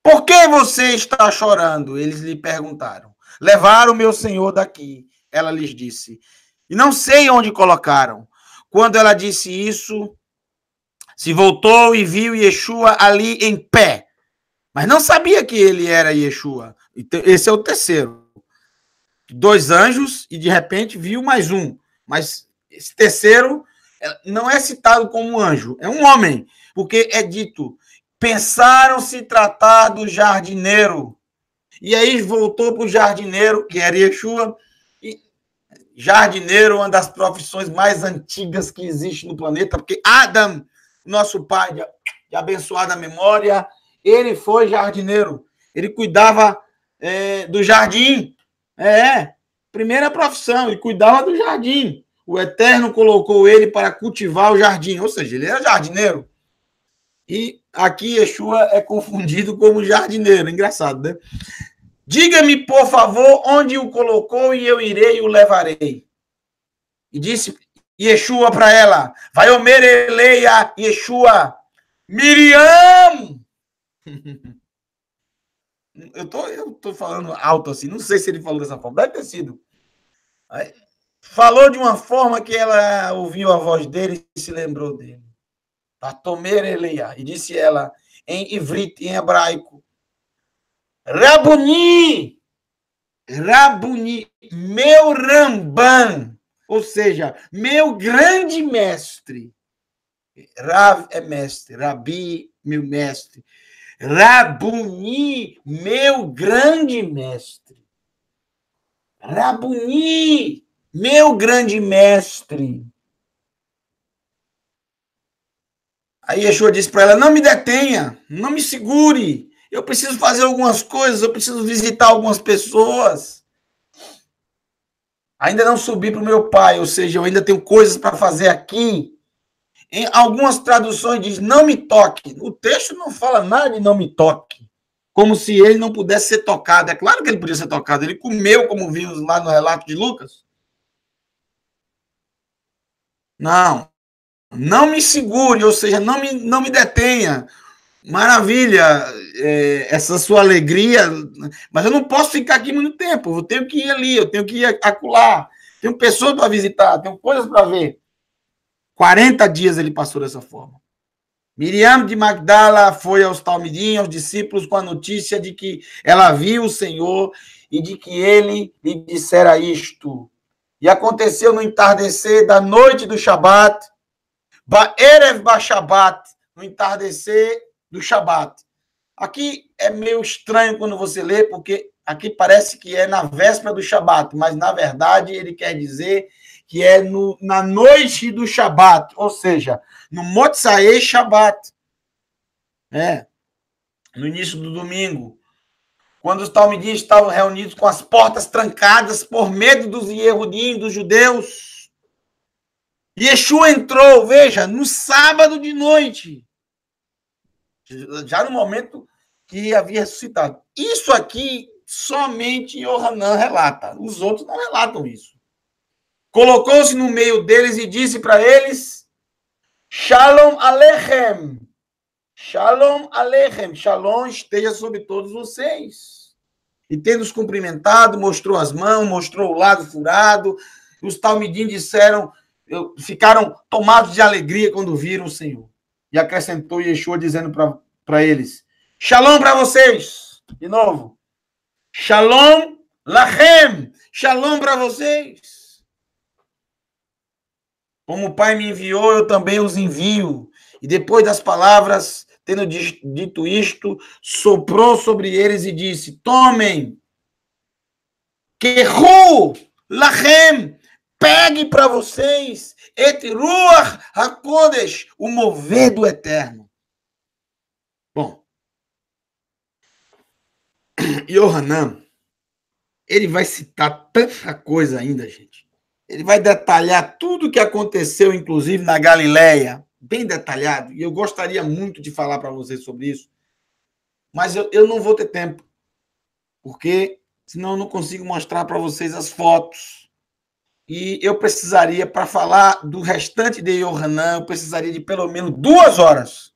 Por que você está chorando? Eles lhe perguntaram. Levaram meu senhor daqui. Ela lhes disse. E não sei onde colocaram. Quando ela disse isso, se voltou e viu Yeshua ali em pé. Mas não sabia que ele era Yeshua. Esse é o terceiro. 2 anjos e de repente viu mais um. Mas esse terceiro não é citado como um anjo, é um homem. Porque é dito, pensaram se tratar do jardineiro. E aí voltou para o jardineiro, que era Yeshua. E jardineiro é uma das profissões mais antigas que existe no planeta, porque Adam, nosso pai de abençoada memória, ele foi jardineiro. Ele cuidava do jardim. Primeira profissão, ele cuidava do jardim. O Eterno colocou ele para cultivar o jardim, ou seja, ele era jardineiro. E aqui Yeshua é confundido como jardineiro, engraçado, né? Diga-me, por favor, onde o colocou e eu irei e o levarei. E disse Yeshua para ela, vai omer eleia Yeshua, Miriam! Eu tô falando alto assim, não sei se ele falou dessa forma, deve ter sido. Falou de uma forma que ela ouviu a voz dele e se lembrou dele. Vatomer eleia. E disse ela, em ivrit, em hebraico, Rabuni, Rabuni, meu Ramban, ou seja, meu grande mestre. Rav é mestre, Rabi, meu mestre. Rabuni, meu grande mestre. Rabuni, meu grande mestre. Aí Yeshua disse para ela, não me detenha, não me segure. Eu preciso fazer algumas coisas, eu preciso visitar algumas pessoas. Ainda não subi para o meu pai, ou seja, eu ainda tenho coisas para fazer aqui. Em algumas traduções diz, não me toque. O texto não fala nada de não me toque. Como se ele não pudesse ser tocado. É claro que ele podia ser tocado. Ele comeu, como vimos lá no relato de Lucas. Não me segure, ou seja, não me detenha. Maravilha, essa sua alegria, mas eu não posso ficar aqui muito tempo. Eu tenho que ir ali, eu tenho que ir acolá. Tenho pessoas para visitar, tenho coisas para ver. 40 dias ele passou dessa forma. Miriam de Magdala foi aos Talmidim, aos discípulos, com a notícia de que ela viu o Senhor e de que ele lhe dissera isto. E aconteceu no entardecer da noite do Shabat, Ba'erev Bashabat, no entardecer do Shabat. Aqui é meio estranho quando você lê, porque aqui parece que é na véspera do Shabat, mas na verdade ele quer dizer que é na noite do Shabat, ou seja, no Motzai Shabat. No início do domingo, quando os talmidim estavam reunidos com as portas trancadas por medo dos Yehudim, dos judeus. Yeshua entrou, veja, no sábado de noite, já no momento que havia ressuscitado. Isso aqui somente Yohanan relata, os outros não relatam isso. Colocou-se no meio deles e disse para eles, Shalom Aleichem, Shalom Aleichem, Shalom esteja sobre todos vocês. E tendo-os cumprimentado, mostrou as mãos, mostrou o lado furado, os talmidim disseram, ficaram tomados de alegria quando viram o Senhor. E acrescentou Yeshua dizendo para eles, Shalom para vocês, de novo, Shalom Lachem, Shalom para vocês. Como o Pai me enviou, eu também os envio. E depois das palavras, tendo dito isto, soprou sobre eles e disse, tomem, Kehu Lachem, pegue para vocês, et Ruach HaKodesh, o mover do Eterno. Bom, Yohanan, ele vai citar tanta coisa ainda, gente. Ele vai detalhar tudo o que aconteceu, inclusive na Galileia, bem detalhado, e eu gostaria muito de falar para vocês sobre isso, mas eu não vou ter tempo, porque senão eu não consigo mostrar para vocês as fotos. E eu precisaria, para falar do restante de Yohanan, eu precisaria de pelo menos 2 horas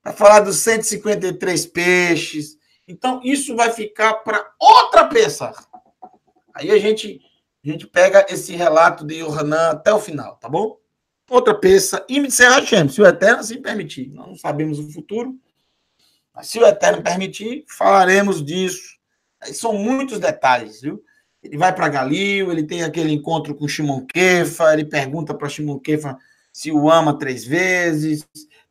para falar dos 153 peixes Então, isso vai ficar para outra peça. Aí a gente pega esse relato de Yohanan até o final, tá bom? Outra peça, e Serra Hashem, se o Eterno assim permitir. Nós não sabemos o futuro, mas se o Eterno permitir, falaremos disso. Aí são muitos detalhes, viu? Ele vai para Galil, ele tem aquele encontro com Shimon Kefa, ele pergunta para Shimon Kefa se o ama 3 vezes,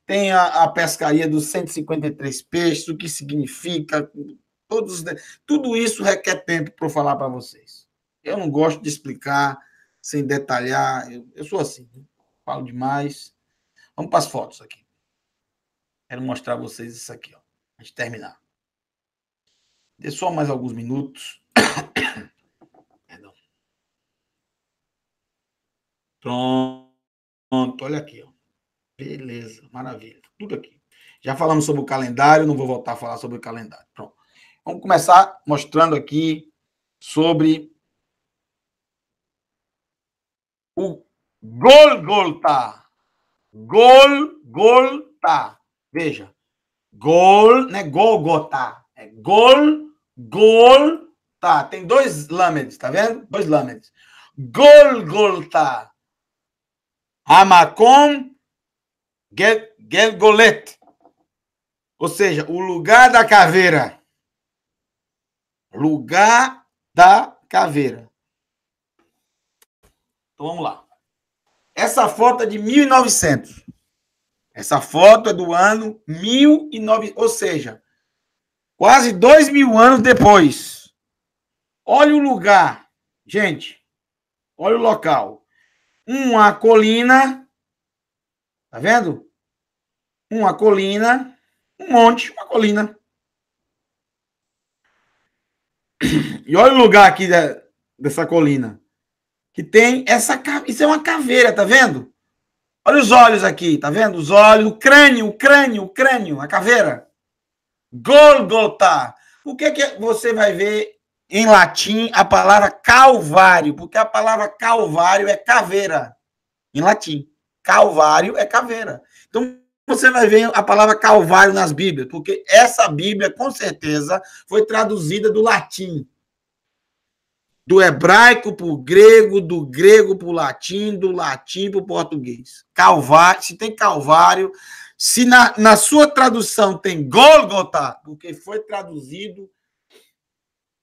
tem a pescaria dos 153 peixes, o que significa, tudo isso requer tempo para eu falar para vocês. Eu não gosto de explicar sem detalhar, eu sou assim, falo demais. Vamos para as fotos aqui. Quero mostrar a vocês isso aqui, ó, antes de terminar. Dê só mais alguns minutos. Perdão. Pronto, olha aqui, ó. Beleza, maravilha. Tudo aqui. Já falamos sobre o calendário, não vou voltar a falar sobre o calendário. Pronto. Vamos começar mostrando aqui sobre o Golgotha. Golgotha. Veja. Gol, não é Golgotha. É Golgotha. Tem 2 lâmedes, tá vendo? 2 lâmedes. Golgotha. Hamakom Gelgolet. Ou seja, o lugar da caveira. Lugar da caveira. Então vamos lá. Essa foto é de 1900. Essa foto é do ano 1900, ou seja, quase 2000 anos depois. Olha o lugar, gente. Olha o local. Uma colina, tá vendo? Uma colina, um monte, uma colina. E olha o lugar aqui dessa colina. Que tem essa... Isso é uma caveira, tá vendo? Olha os olhos aqui, tá vendo? Os olhos, o crânio, a caveira. Golgotha. O que você vai ver em latim a palavra calvário? Porque a palavra calvário é caveira, em latim. Calvário é caveira. Então, você vai ver a palavra calvário nas Bíblias, porque essa Bíblia, com certeza, foi traduzida do latim. Do hebraico para o grego, do grego para o latim, do latim para o português. Calvário, se tem calvário, se na sua tradução tem Golgotha, porque foi traduzido,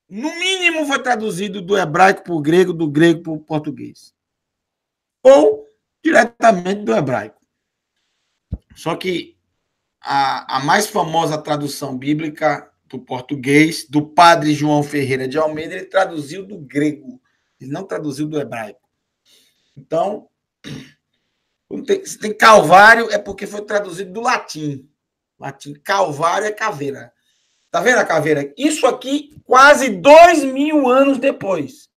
no mínimo foi traduzido do hebraico para o grego, do grego para o português. Ou diretamente do hebraico. Só que a mais famosa tradução bíblica do português, do padre João Ferreira de Almeida, ele traduziu do grego, ele não traduziu do hebraico. Então, se tem calvário, é porque foi traduzido do latim. Latim, calvário é caveira. Tá vendo a caveira? Isso aqui, quase 2000 anos depois.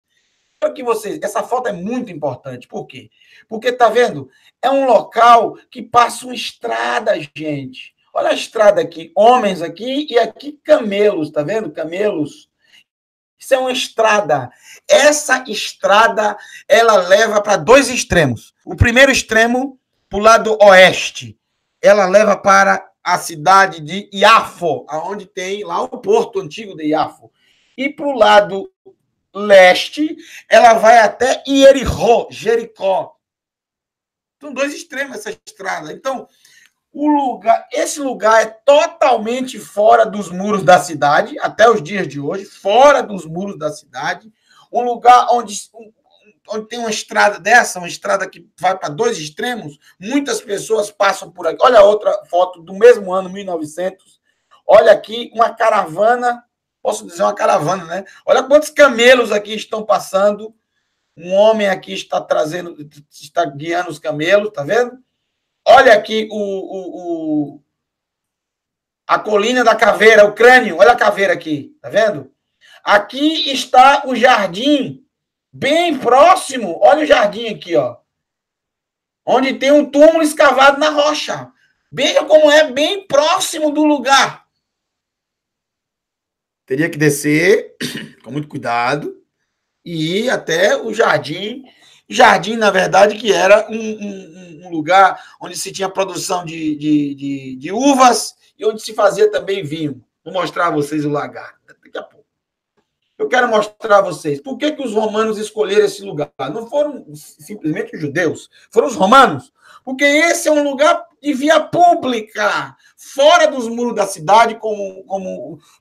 Aqui essa foto é muito importante. Por quê? Porque, tá vendo? É um local que passa uma estrada, gente. Olha a estrada aqui, homens aqui e aqui camelos, tá vendo? Camelos. Isso é uma estrada. Essa estrada, ela leva para 2 extremos. O primeiro extremo, para o lado oeste, ela leva para a cidade de Iafo, onde tem lá o porto antigo de Iafo. E para o lado leste, ela vai até Jericó. São 2 extremos essa estrada. Então, esse lugar é totalmente fora dos muros da cidade, até os dias de hoje, fora dos muros da cidade. Um lugar onde tem uma estrada dessa, uma estrada que vai para 2 extremos, muitas pessoas passam por aqui. Olha outra foto do mesmo ano, 1900. Olha aqui, uma caravana, posso dizer uma caravana, né? Olha quantos camelos aqui estão passando. Um homem aqui está guiando os camelos, tá vendo? Olha aqui a colina da caveira, o crânio. Olha a caveira aqui, tá vendo? Aqui está o jardim, bem próximo. Olha o jardim aqui, ó. Onde tem um túmulo escavado na rocha. Veja como é bem próximo do lugar. Teria que descer com muito cuidado e ir até o jardim. Jardim, na verdade, que era um lugar onde se tinha produção de uvas e onde se fazia também vinho. Vou mostrar a vocês o lagar daqui a pouco. Eu quero mostrar a vocês por que os romanos escolheram esse lugar. Não foram simplesmente os judeus, foram os romanos. Porque esse é um lugar de via pública, fora dos muros da cidade,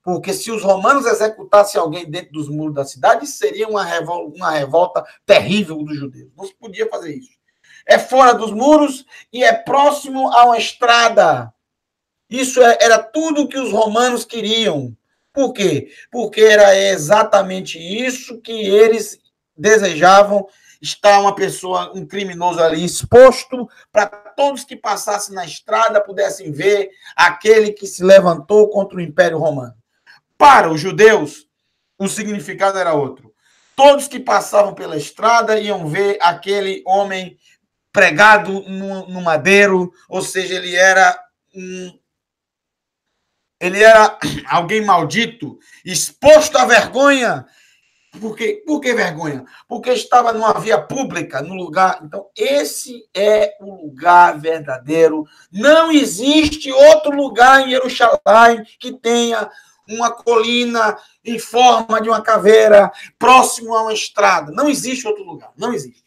porque se os romanos executassem alguém dentro dos muros da cidade, seria uma revolta terrível dos judeus. Não se podia fazer isso. É fora dos muros e é próximo a uma estrada. Isso era tudo que os romanos queriam. Por quê? Porque era exatamente isso que eles desejavam, estar uma pessoa, um criminoso ali exposto, para todos que passassem na estrada pudessem ver aquele que se levantou contra o Império Romano. Para os judeus, o significado era outro. Todos que passavam pela estrada iam ver aquele homem pregado no madeiro, ou seja, ele era alguém maldito, exposto à vergonha. Por que vergonha? Porque estava numa via pública, no lugar. Então, esse é o lugar verdadeiro. Não existe outro lugar em Jerusalém que tenha uma colina em forma de uma caveira, próximo a uma estrada. Não existe outro lugar. Não existe.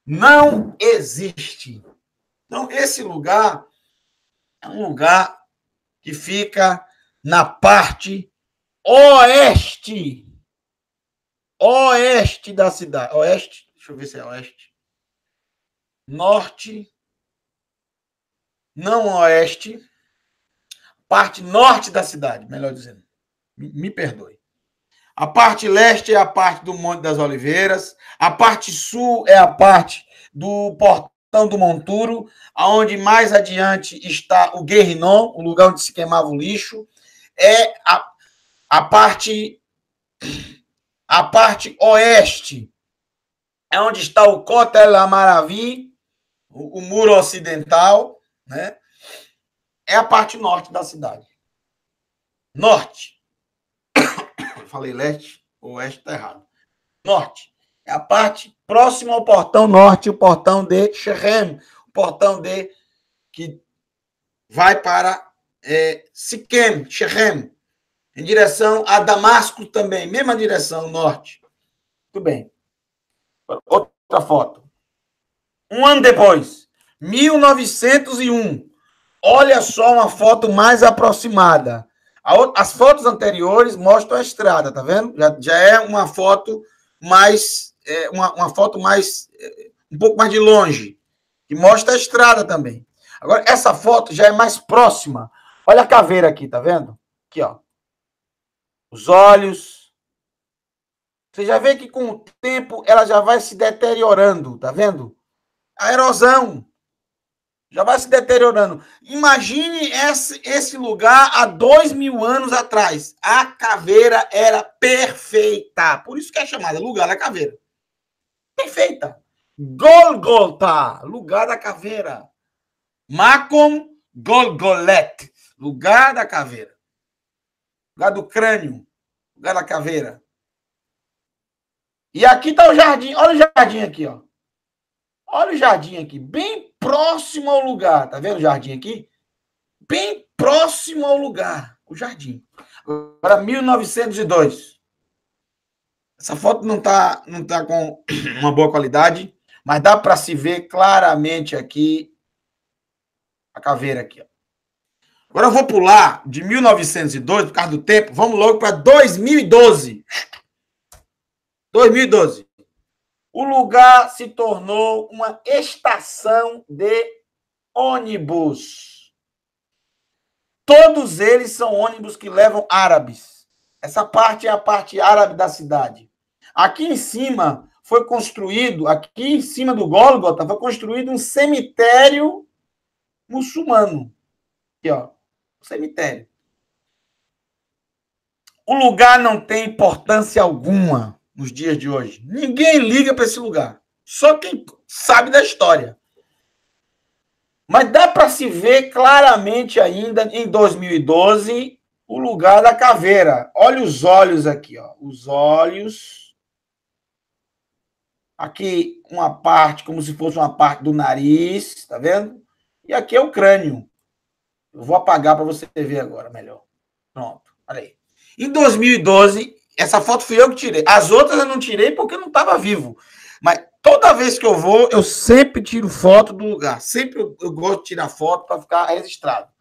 Não existe. Então, esse lugar é um lugar que fica na parte oeste da cidade. Oeste, deixa eu ver se é oeste. Norte, não oeste, parte norte da cidade, melhor dizendo. Me perdoe. A parte leste é a parte do Monte das Oliveiras, a parte sul é a parte do Portão do Monturo, aonde mais adiante está o Guerrinon, o lugar onde se queimava o lixo, é a parte oeste é onde está o Kotel Amaravi, o muro ocidental, né? É a parte norte da cidade. Norte. Falei leste, oeste está errado. Norte. É a parte próxima ao portão norte, o portão de Shechem, o portão que vai para Siquem, Shechem, em direção a Damasco também, mesma direção, norte. Muito bem. Outra foto. Um ano depois, 1901. Olha só uma foto mais aproximada. As fotos anteriores mostram a estrada, tá vendo? Já é uma foto mais. Uma foto mais. Um pouco mais de longe. Que mostra a estrada também. Agora, essa foto já é mais próxima. Olha a caveira aqui, tá vendo? Aqui, ó. Os olhos. Você já vê que com o tempo ela já vai se deteriorando, tá vendo? A erosão já vai se deteriorando. Imagine esse lugar há 2.000 anos atrás. A caveira era perfeita. Por isso que é chamada lugar da caveira. Perfeita. Golgotha, lugar da caveira. Makom Golgolet, lugar da caveira. Lugar do crânio, lugar da caveira. E aqui está o jardim. Olha o jardim aqui, ó. Olha o jardim aqui, bem próximo ao lugar. Tá vendo o jardim aqui? Bem próximo ao lugar, o jardim. Agora, 1902. Essa foto não tá com uma boa qualidade, mas dá para se ver claramente aqui a caveira aqui, ó. Agora eu vou pular de 1902, por causa do tempo, vamos logo para 2012. 2012. O lugar se tornou uma estação de ônibus. Todos eles são ônibus que levam árabes. Essa parte é a parte árabe da cidade. Aqui em cima foi construído, aqui em cima do Gólgota, foi construído um cemitério muçulmano. Aqui, ó, um cemitério. O lugar não tem importância alguma nos dias de hoje. Ninguém liga para esse lugar. Só quem sabe da história. Mas dá para se ver claramente ainda em 2012 o lugar da caveira. Olha os olhos aqui, ó. Os olhos. Aqui uma parte, como se fosse uma parte do nariz, tá vendo? E aqui é o crânio. Eu vou apagar para você ver agora melhor. Pronto, olha aí. Em 2012, essa foto fui eu que tirei. As outras eu não tirei porque eu não estava vivo. Mas toda vez que eu vou, eu sempre tiro foto do lugar. Sempre eu gosto de tirar foto para ficar registrado.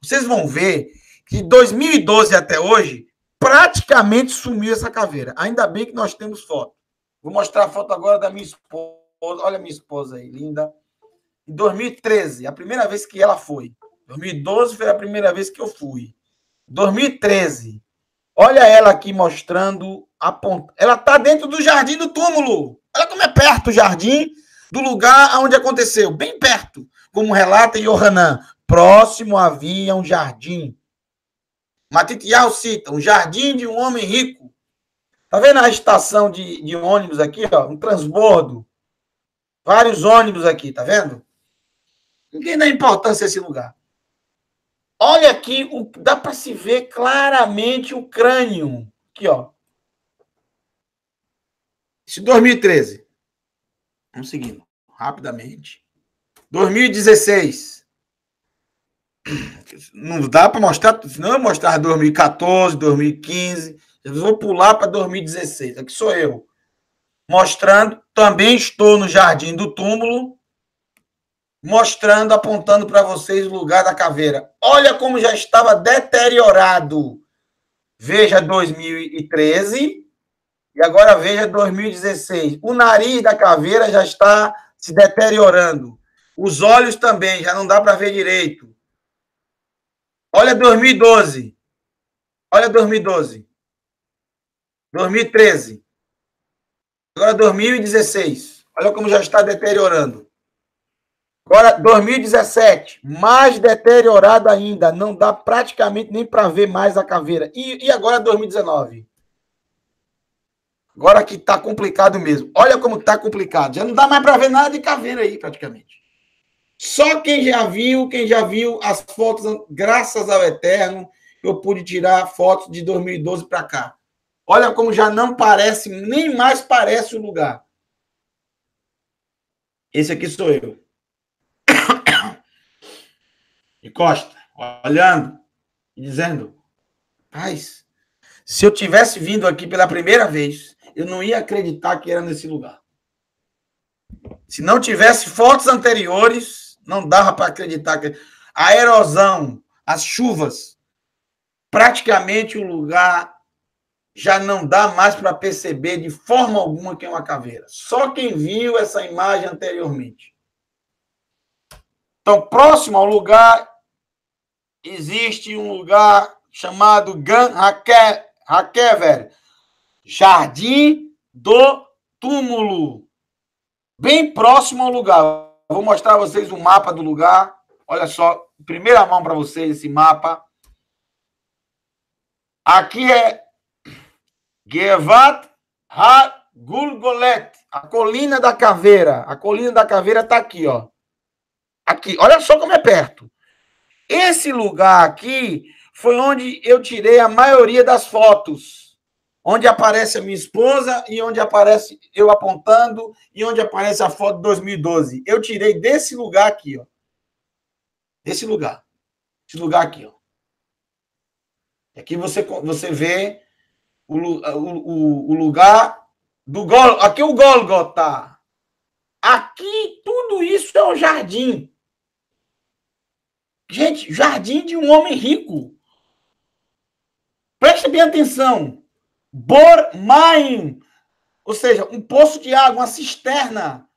Vocês vão ver que de 2012 até hoje, praticamente sumiu essa caveira. Ainda bem que nós temos foto. Vou mostrar a foto agora da minha esposa. Olha a minha esposa aí, linda. Em 2013, a primeira vez que ela foi. 2012 foi a primeira vez que eu fui. 2013. Olha ela aqui mostrando a ponta. Ela está dentro do jardim do túmulo. Olha como é perto o jardim do lugar onde aconteceu. Bem perto. Como relata Yohanan. Próximo havia um jardim. Matitiyahu cita, um jardim de um homem rico. Tá vendo a estação de ônibus aqui, ó? Um transbordo. Vários ônibus aqui, tá vendo? Ninguém dá importância a esse lugar. Olha aqui, dá para se ver claramente o crânio. Aqui, ó. Isso 2013. Vamos seguindo rapidamente. 2016. Não dá para mostrar, senão eu mostrar 2014, 2015. Eu vou pular para 2016. Aqui sou eu. Mostrando, também estou no jardim do túmulo, mostrando, apontando para vocês o lugar da caveira. Olha como já estava deteriorado. Veja 2013 e agora veja 2016. O nariz da caveira já está se deteriorando. Os olhos também, já não dá para ver direito. Olha 2012. Olha 2012. 2013. Agora 2016. Olha como já está deteriorando. Agora 2017. Mais deteriorado ainda. Não dá praticamente nem para ver mais a caveira. E agora 2019. Agora que está complicado mesmo. Olha como está complicado. Já não dá mais para ver nada de caveira aí, praticamente. Só quem já viu as fotos, graças ao Eterno, eu pude tirar fotos de 2012 para cá. Olha como já não parece, nem mais parece o lugar. Esse aqui sou eu. E Costa, olhando e dizendo, paz, se eu tivesse vindo aqui pela primeira vez, eu não ia acreditar que era nesse lugar. Se não tivesse fotos anteriores, não dava para acreditar que a erosão, as chuvas, praticamente o lugar já não dá mais para perceber de forma alguma que é uma caveira. Só quem viu essa imagem anteriormente. Então, próximo ao lugar, existe um lugar chamado Gan Hakever, Jardim do Túmulo. Bem próximo ao lugar. Vou mostrar a vocês um mapa do lugar. Olha só, primeira mão para vocês esse mapa. Aqui é Gevat HaGulgolet, a colina da caveira. A colina da caveira está aqui, ó. Aqui, olha só como é perto. Esse lugar aqui foi onde eu tirei a maioria das fotos. Onde aparece a minha esposa e onde aparece eu apontando e onde aparece a foto de 2012. Eu tirei desse lugar aqui, ó. Desse lugar. Esse lugar aqui, ó. Aqui você vê o lugar do Gol. Aqui o Gólgota. Aqui tudo isso é um jardim. Gente, jardim de um homem rico. Preste bem atenção. Bormain, ou seja, um poço de água, uma cisterna.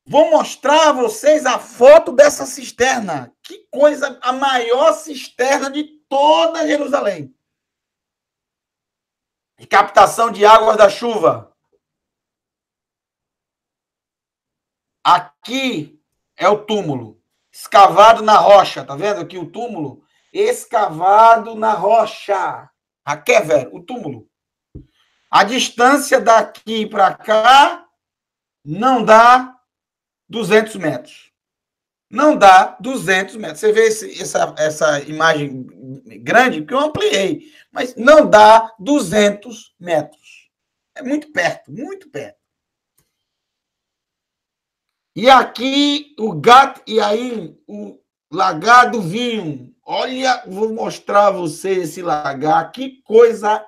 Vou mostrar a vocês a foto dessa cisterna. Que coisa, a maior cisterna de toda Jerusalém. De captação de águas da chuva. Aqui é o túmulo, escavado na rocha. Tá vendo aqui o túmulo? Escavado na rocha. A Kever, o túmulo. A distância daqui para cá não dá 200 metros. Não dá 200 metros. Você vê essa imagem grande que eu ampliei, mas não dá 200 metros. É muito perto, muito perto. E aqui o Gat Yaim, Lagar do Vinho. Olha, vou mostrar a vocês esse lagar. Que coisa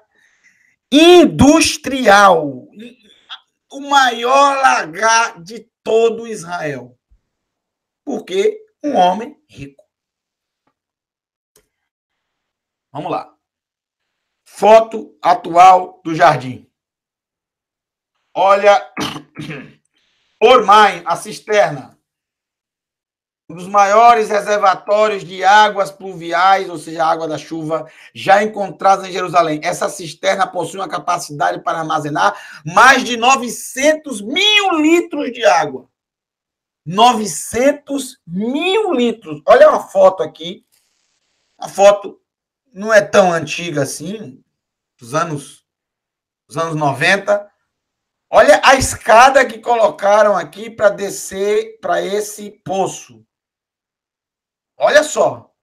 industrial. O maior lagar de todo Israel. Porque um homem rico. Vamos lá. Foto atual do jardim. Olha, Ormain, a cisterna. Um dos maiores reservatórios de águas pluviais, ou seja, água da chuva, já encontrados em Jerusalém. Essa cisterna possui uma capacidade para armazenar mais de 900 mil litros de água. 900 mil litros. Olha uma foto aqui. A foto não é tão antiga assim, dos anos 90. Olha a escada que colocaram aqui para descer para esse poço. Olha só.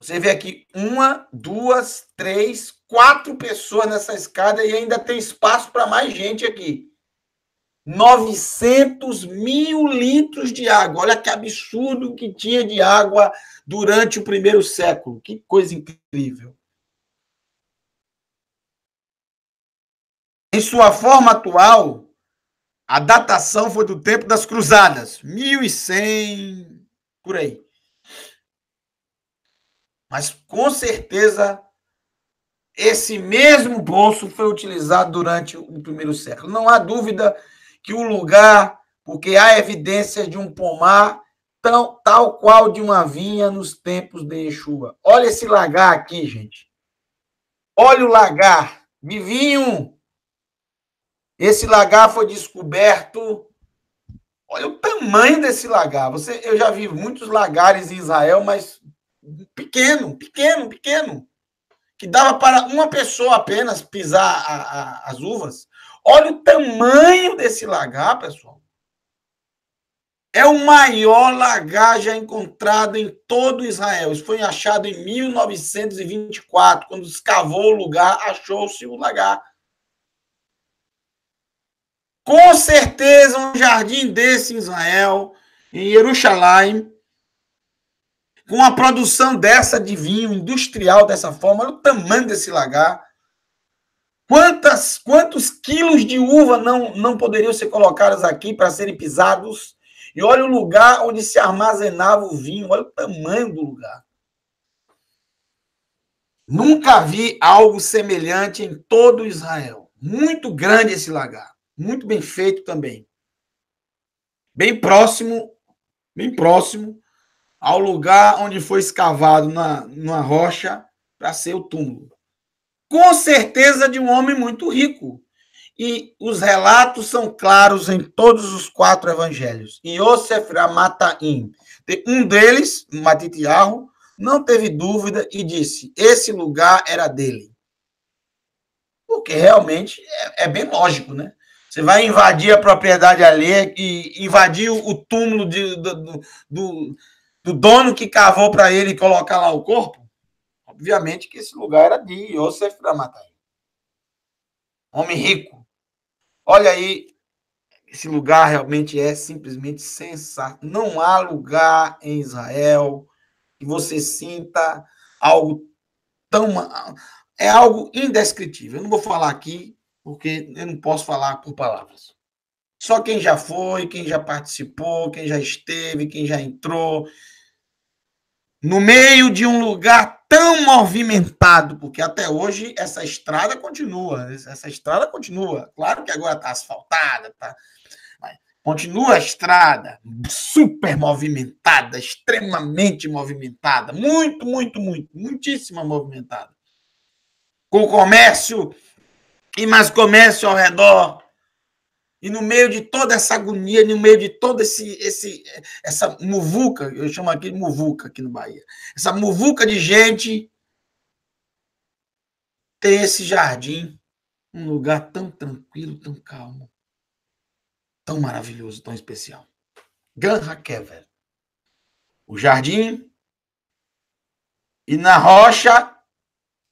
Você vê aqui 1, 2, 3, 4 pessoas nessa escada e ainda tem espaço para mais gente aqui. 900 mil litros de água. Olha que absurdo que tinha de água durante o primeiro século. Que coisa incrível. Em sua forma atual, a datação foi do tempo das Cruzadas, 1100, por aí. Mas, com certeza, esse mesmo poço foi utilizado durante o primeiro século. Não há dúvida que o lugar, porque há evidências de um pomar tal qual de uma vinha nos tempos de Yeshua. Olha esse lagar aqui, gente. Olha o lagar de vinho. Esse lagar foi descoberto. Olha o tamanho desse lagar. Eu já vi muitos lagares em Israel, mas pequeno, que dava para uma pessoa apenas pisar as uvas. Olha o tamanho desse lagar, pessoal. É o maior lagar já encontrado em todo Israel. Isso foi achado em 1924, quando escavou o lugar, achou-se o lagar. Com certeza, um jardim desse em Israel, em Jerusalém, com uma produção dessa de vinho, industrial dessa forma, olha o tamanho desse lagar. Quantos quilos de uva não poderiam ser colocados aqui para serem pisados? E olha o lugar onde se armazenava o vinho, olha o tamanho do lugar. Nunca vi algo semelhante em todo Israel. Muito grande esse lagar. Muito bem feito também. Bem próximo ao lugar onde foi escavado numa rocha para ser o túmulo. Com certeza de um homem muito rico. E os relatos são claros em todos os 4 evangelhos. Yosef Ramataim. Um deles, Matitiahu, não teve dúvida e disse: esse lugar era dele. Porque realmente é bem lógico, né? Você vai invadir a propriedade alheia e invadir o túmulo do dono que cavou para ele e colocar lá o corpo? Obviamente que esse lugar era de Yosef Ramataim. Homem rico. Olha aí, esse lugar realmente é simplesmente sensacional. Não há lugar em Israel que você sinta algo tão... É algo indescritível. Eu não vou falar aqui, porque eu não posso falar por palavras. Só quem já foi, quem já participou, quem já esteve, quem já entrou no meio de um lugar tão movimentado, porque até hoje essa estrada continua. Claro que agora está asfaltada, continua a estrada super movimentada, extremamente movimentada, muitíssima movimentada. Com comércio e mais comércio ao redor. E no meio de toda essa agonia, no meio de toda essa muvuca, eu chamo aqui de muvuca aqui no Bahia, essa muvuca de gente, tem esse jardim, um lugar tão tranquilo, tão calmo, tão maravilhoso, tão especial. Gan Hakever. O jardim e na rocha,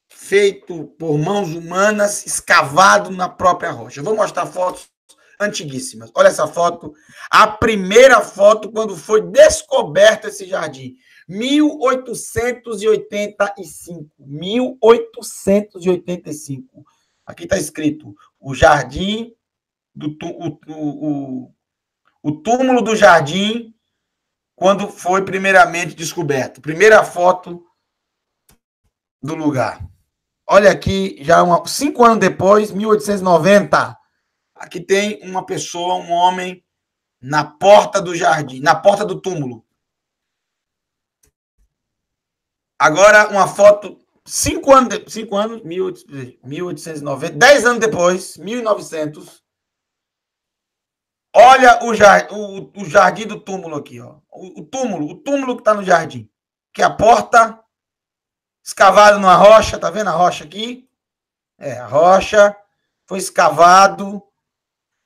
feito por mãos humanas, escavado na própria rocha. Eu vou mostrar fotos antiguíssimas. Olha essa foto. A primeira foto quando foi descoberto esse jardim. 1885. 1885. Aqui está escrito o jardim, o túmulo do jardim, quando foi primeiramente descoberto. Primeira foto do lugar. Olha aqui, já 5 anos depois, 1890. Aqui tem uma pessoa, um homem, na porta do jardim, na porta do túmulo. Agora, uma foto, 1890, 10 anos depois, 1900. Olha o jardim do túmulo aqui, ó. O túmulo que está no jardim. Que é a porta escavada numa rocha, tá vendo a rocha aqui? É, a rocha foi escavado.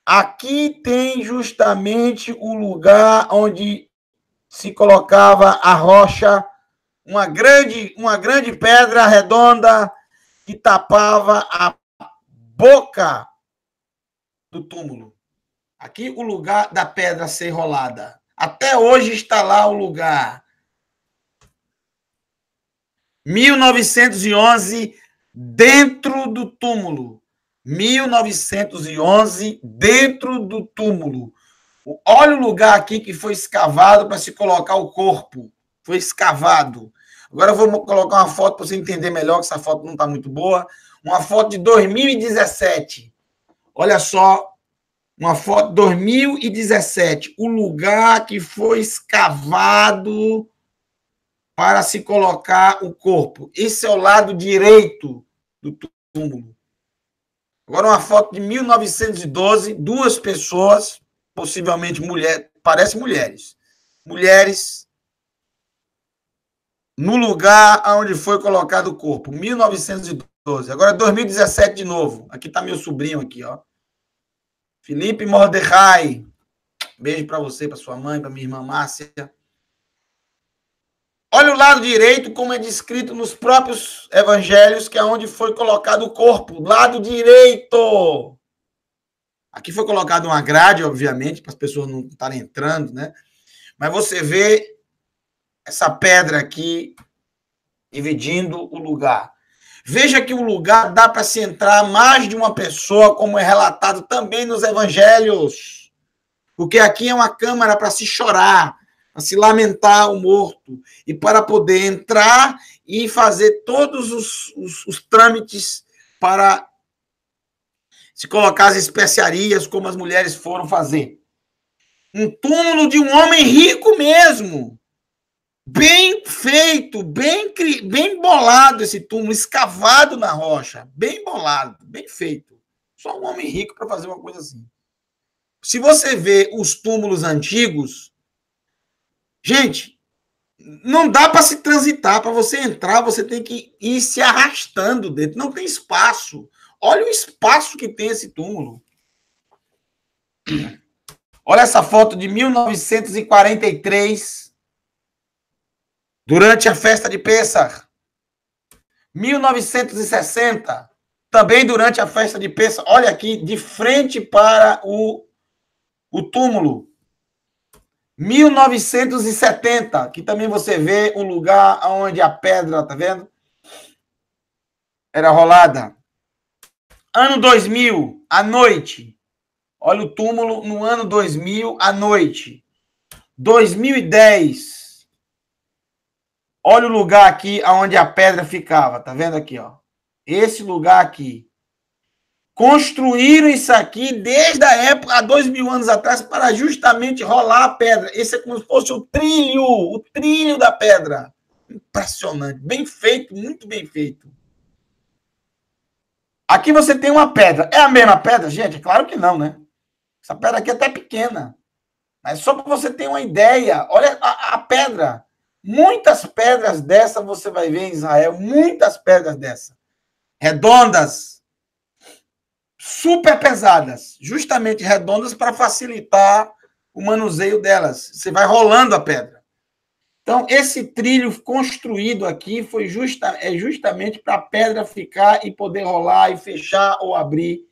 Aqui tem justamente o lugar onde se colocava a rocha, uma grande pedra redonda que tapava a boca do túmulo. Aqui o lugar da pedra ser rolada. Até hoje está lá o lugar. 1911, dentro do túmulo. 1911, dentro do túmulo. Olha o lugar aqui que foi escavado para se colocar o corpo. Foi escavado. Agora eu vou colocar uma foto para você entender melhor, que essa foto não está muito boa. Uma foto de 2017. Olha só, uma foto de 2017. O lugar que foi escavado para se colocar o corpo. Esse é o lado direito do túmulo. Agora uma foto de 1912, 2 pessoas, possivelmente mulheres, parecem mulheres. Mulheres no lugar onde foi colocado o corpo. 1912. Agora 2017 de novo. Aqui está meu sobrinho aqui, ó. Felipe Mordecai. Beijo para você, para sua mãe, para minha irmã Márcia. Olha o lado direito, como é descrito nos próprios evangelhos, que é onde foi colocado o corpo. Lado direito. Aqui foi colocado uma grade, obviamente, para as pessoas não estarem entrando, né? Mas você vê essa pedra aqui dividindo o lugar. Veja que o lugar dá para se entrar mais de uma pessoa, como é relatado também nos evangelhos. Porque aqui é uma câmara para se chorar, para se lamentar o morto, e para poder entrar e fazer todos os trâmites para se colocar as especiarias, como as mulheres foram fazer. Um túmulo de um homem rico mesmo. Bem feito, bem bolado esse túmulo, escavado na rocha. Bem bolado, bem feito. Só um homem rico para fazer uma coisa assim. Se você vê os túmulos antigos, gente, não dá para se transitar. Para você entrar, você tem que ir se arrastando dentro. Não tem espaço. Olha o espaço que tem esse túmulo. Olha essa foto de 1943, durante a festa de Pêssar. 1960, também durante a festa de Pêssar. Olha aqui, de frente para o túmulo. 1970, que também você vê um lugar onde a pedra, tá vendo? Era rolada. Ano 2000, à noite. Olha o túmulo no ano 2000, à noite. 2010. Olha o lugar aqui onde a pedra ficava. Tá vendo aqui, ó? Esse lugar aqui. Construíram isso aqui desde a época, há 2.000 anos atrás, para justamente rolar a pedra. Esse é como se fosse o trilho da pedra. Impressionante. Bem feito, muito bem feito. Aqui você tem uma pedra. É a mesma pedra, gente? Claro que não, né? Essa pedra aqui é até pequena. Mas só para você ter uma ideia, olha a pedra. Muitas pedras dessa você vai ver em Israel. Muitas pedras dessa. Redondas. Super pesadas. Justamente redondas para facilitar o manuseio delas. Você vai rolando a pedra. Então, esse trilho construído aqui foi justamente para a pedra ficar e poder rolar e fechar ou abrir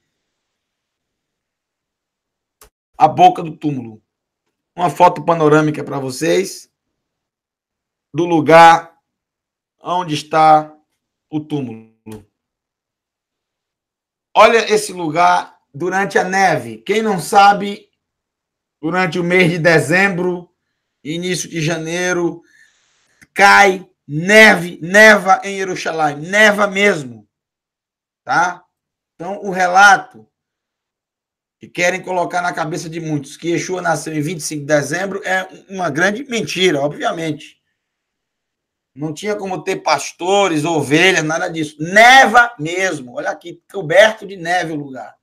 a boca do túmulo. Uma foto panorâmica para vocês. do lugar onde está o túmulo. Olha esse lugar durante a neve. Quem não sabe, durante o mês de dezembro, início de janeiro, cai neve, neva em Jerusalém, neva mesmo, tá? Então, o relato que querem colocar na cabeça de muitos que Yeshua nasceu em 25 de dezembro é uma grande mentira, obviamente. Não tinha como ter pastores, ovelhas, nada disso. Neva mesmo. Olha aqui, coberto de neve o lugar.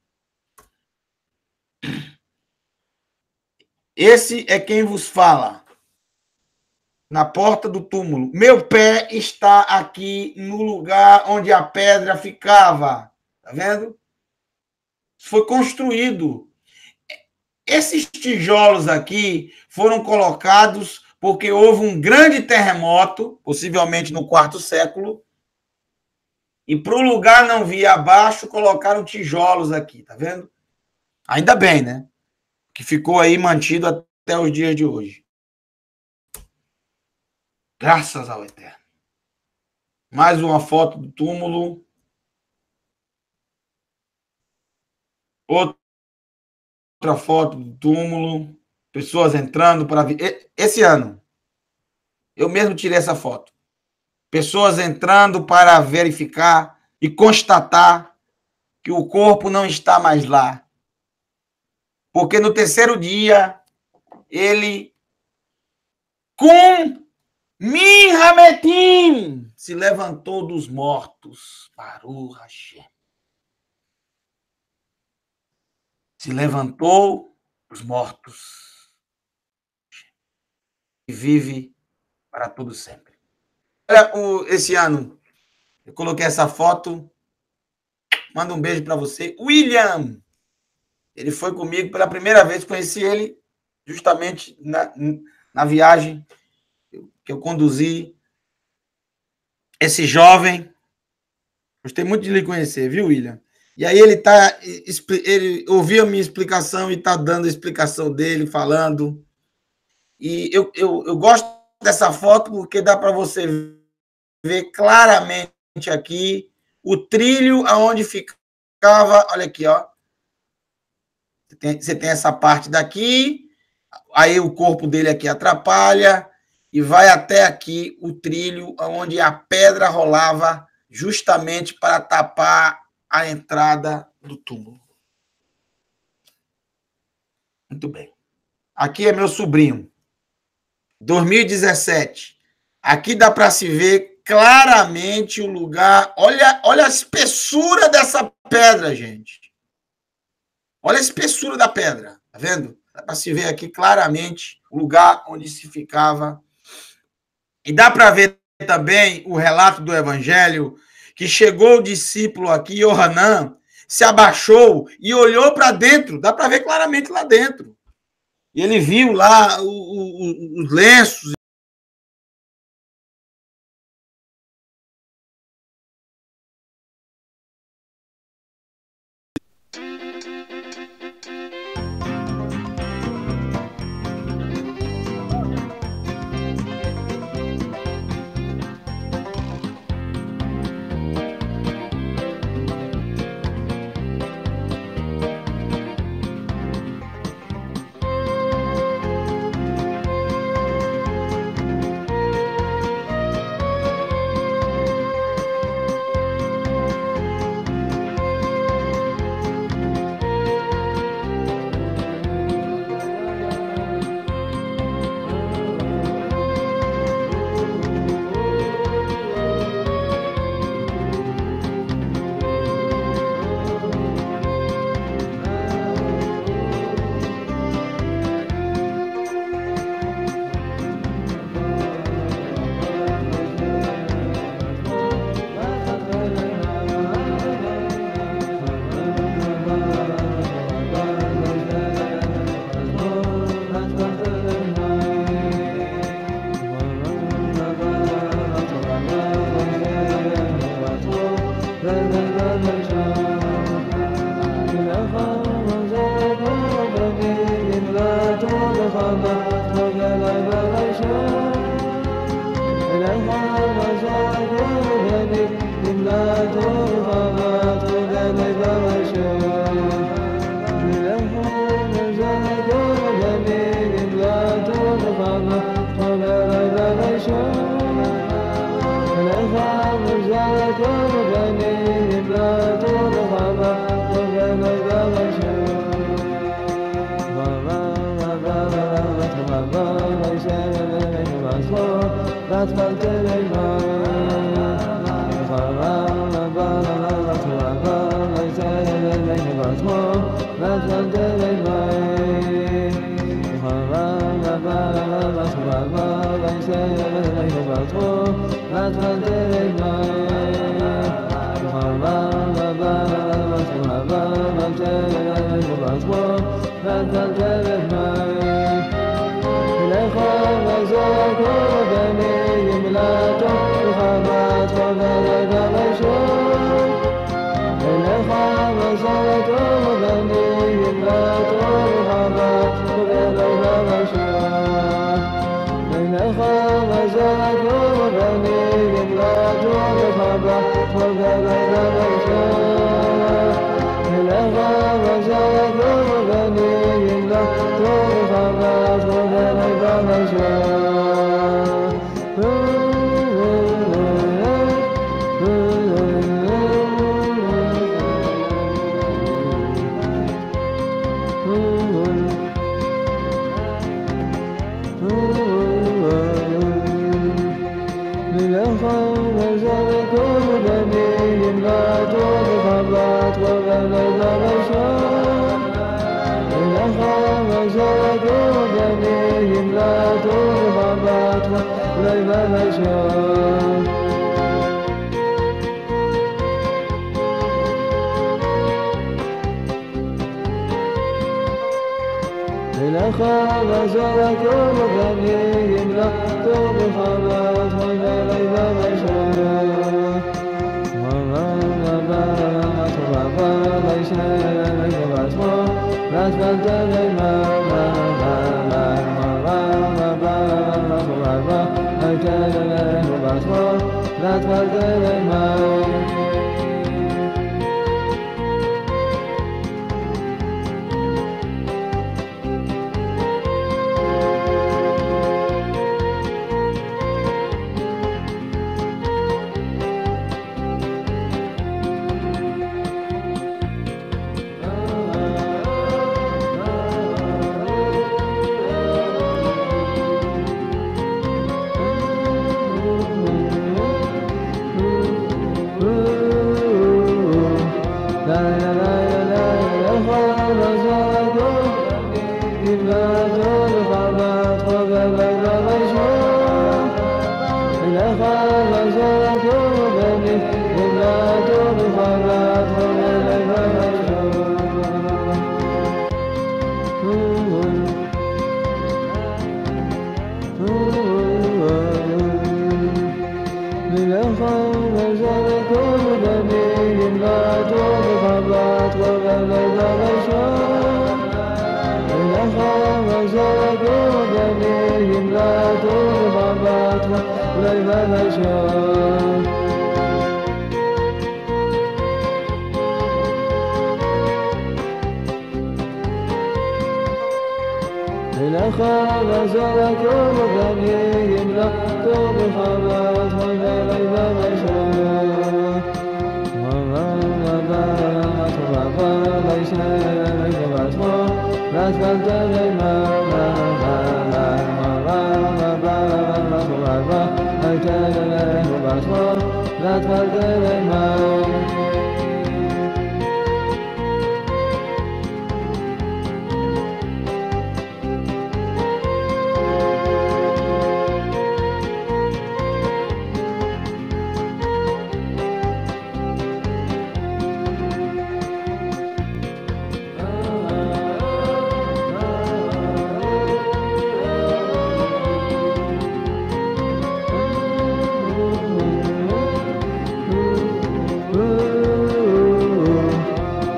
Esse é quem vos fala. Na porta do túmulo. Meu pé está aqui no lugar onde a pedra ficava. Tá vendo? Foi construído. Esses tijolos aqui foram colocados porque houve um grande terremoto, possivelmente no quarto século, e para o lugar não vir abaixo, colocaram tijolos aqui, tá vendo? Ainda bem, né? Que ficou aí mantido até os dias de hoje. Graças ao Eterno. Mais uma foto do túmulo. Outra foto do túmulo. Pessoas entrando para ver. Esse ano, eu mesmo tirei essa foto. Pessoas entrando para verificar e constatar que o corpo não está mais lá. Porque no terceiro dia, ele, com Minhametim, se levantou dos mortos. Baruch Hashem. Se levantou dos mortos. E vive para todo sempre. Olha, esse ano, eu coloquei essa foto. Manda um beijo para você. William. Ele foi comigo pela primeira vez. Conheci ele justamente na viagem que eu conduzi. Esse jovem. Gostei muito de lhe conhecer, viu, William? E aí ele ouviu a minha explicação e está dando a explicação dele, falando. E eu gosto dessa foto porque dá para você ver claramente aqui o trilho aonde ficava. Olha aqui, ó. Você tem essa parte daqui, aí o corpo dele aqui atrapalha e vai até aqui o trilho onde a pedra rolava justamente para tapar a entrada do túmulo. Muito bem. Aqui é meu sobrinho. 2017. Aqui dá para se ver claramente o lugar. Olha a espessura dessa pedra, gente. Olha a espessura da pedra. Tá vendo? Dá para se ver aqui claramente o lugar onde se ficava. E dá para ver também o relato do Evangelho, que chegou o discípulo aqui, Yohanan, se abaixou e olhou para dentro. Dá para ver claramente lá dentro. E ele viu lá os lenços.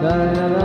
la la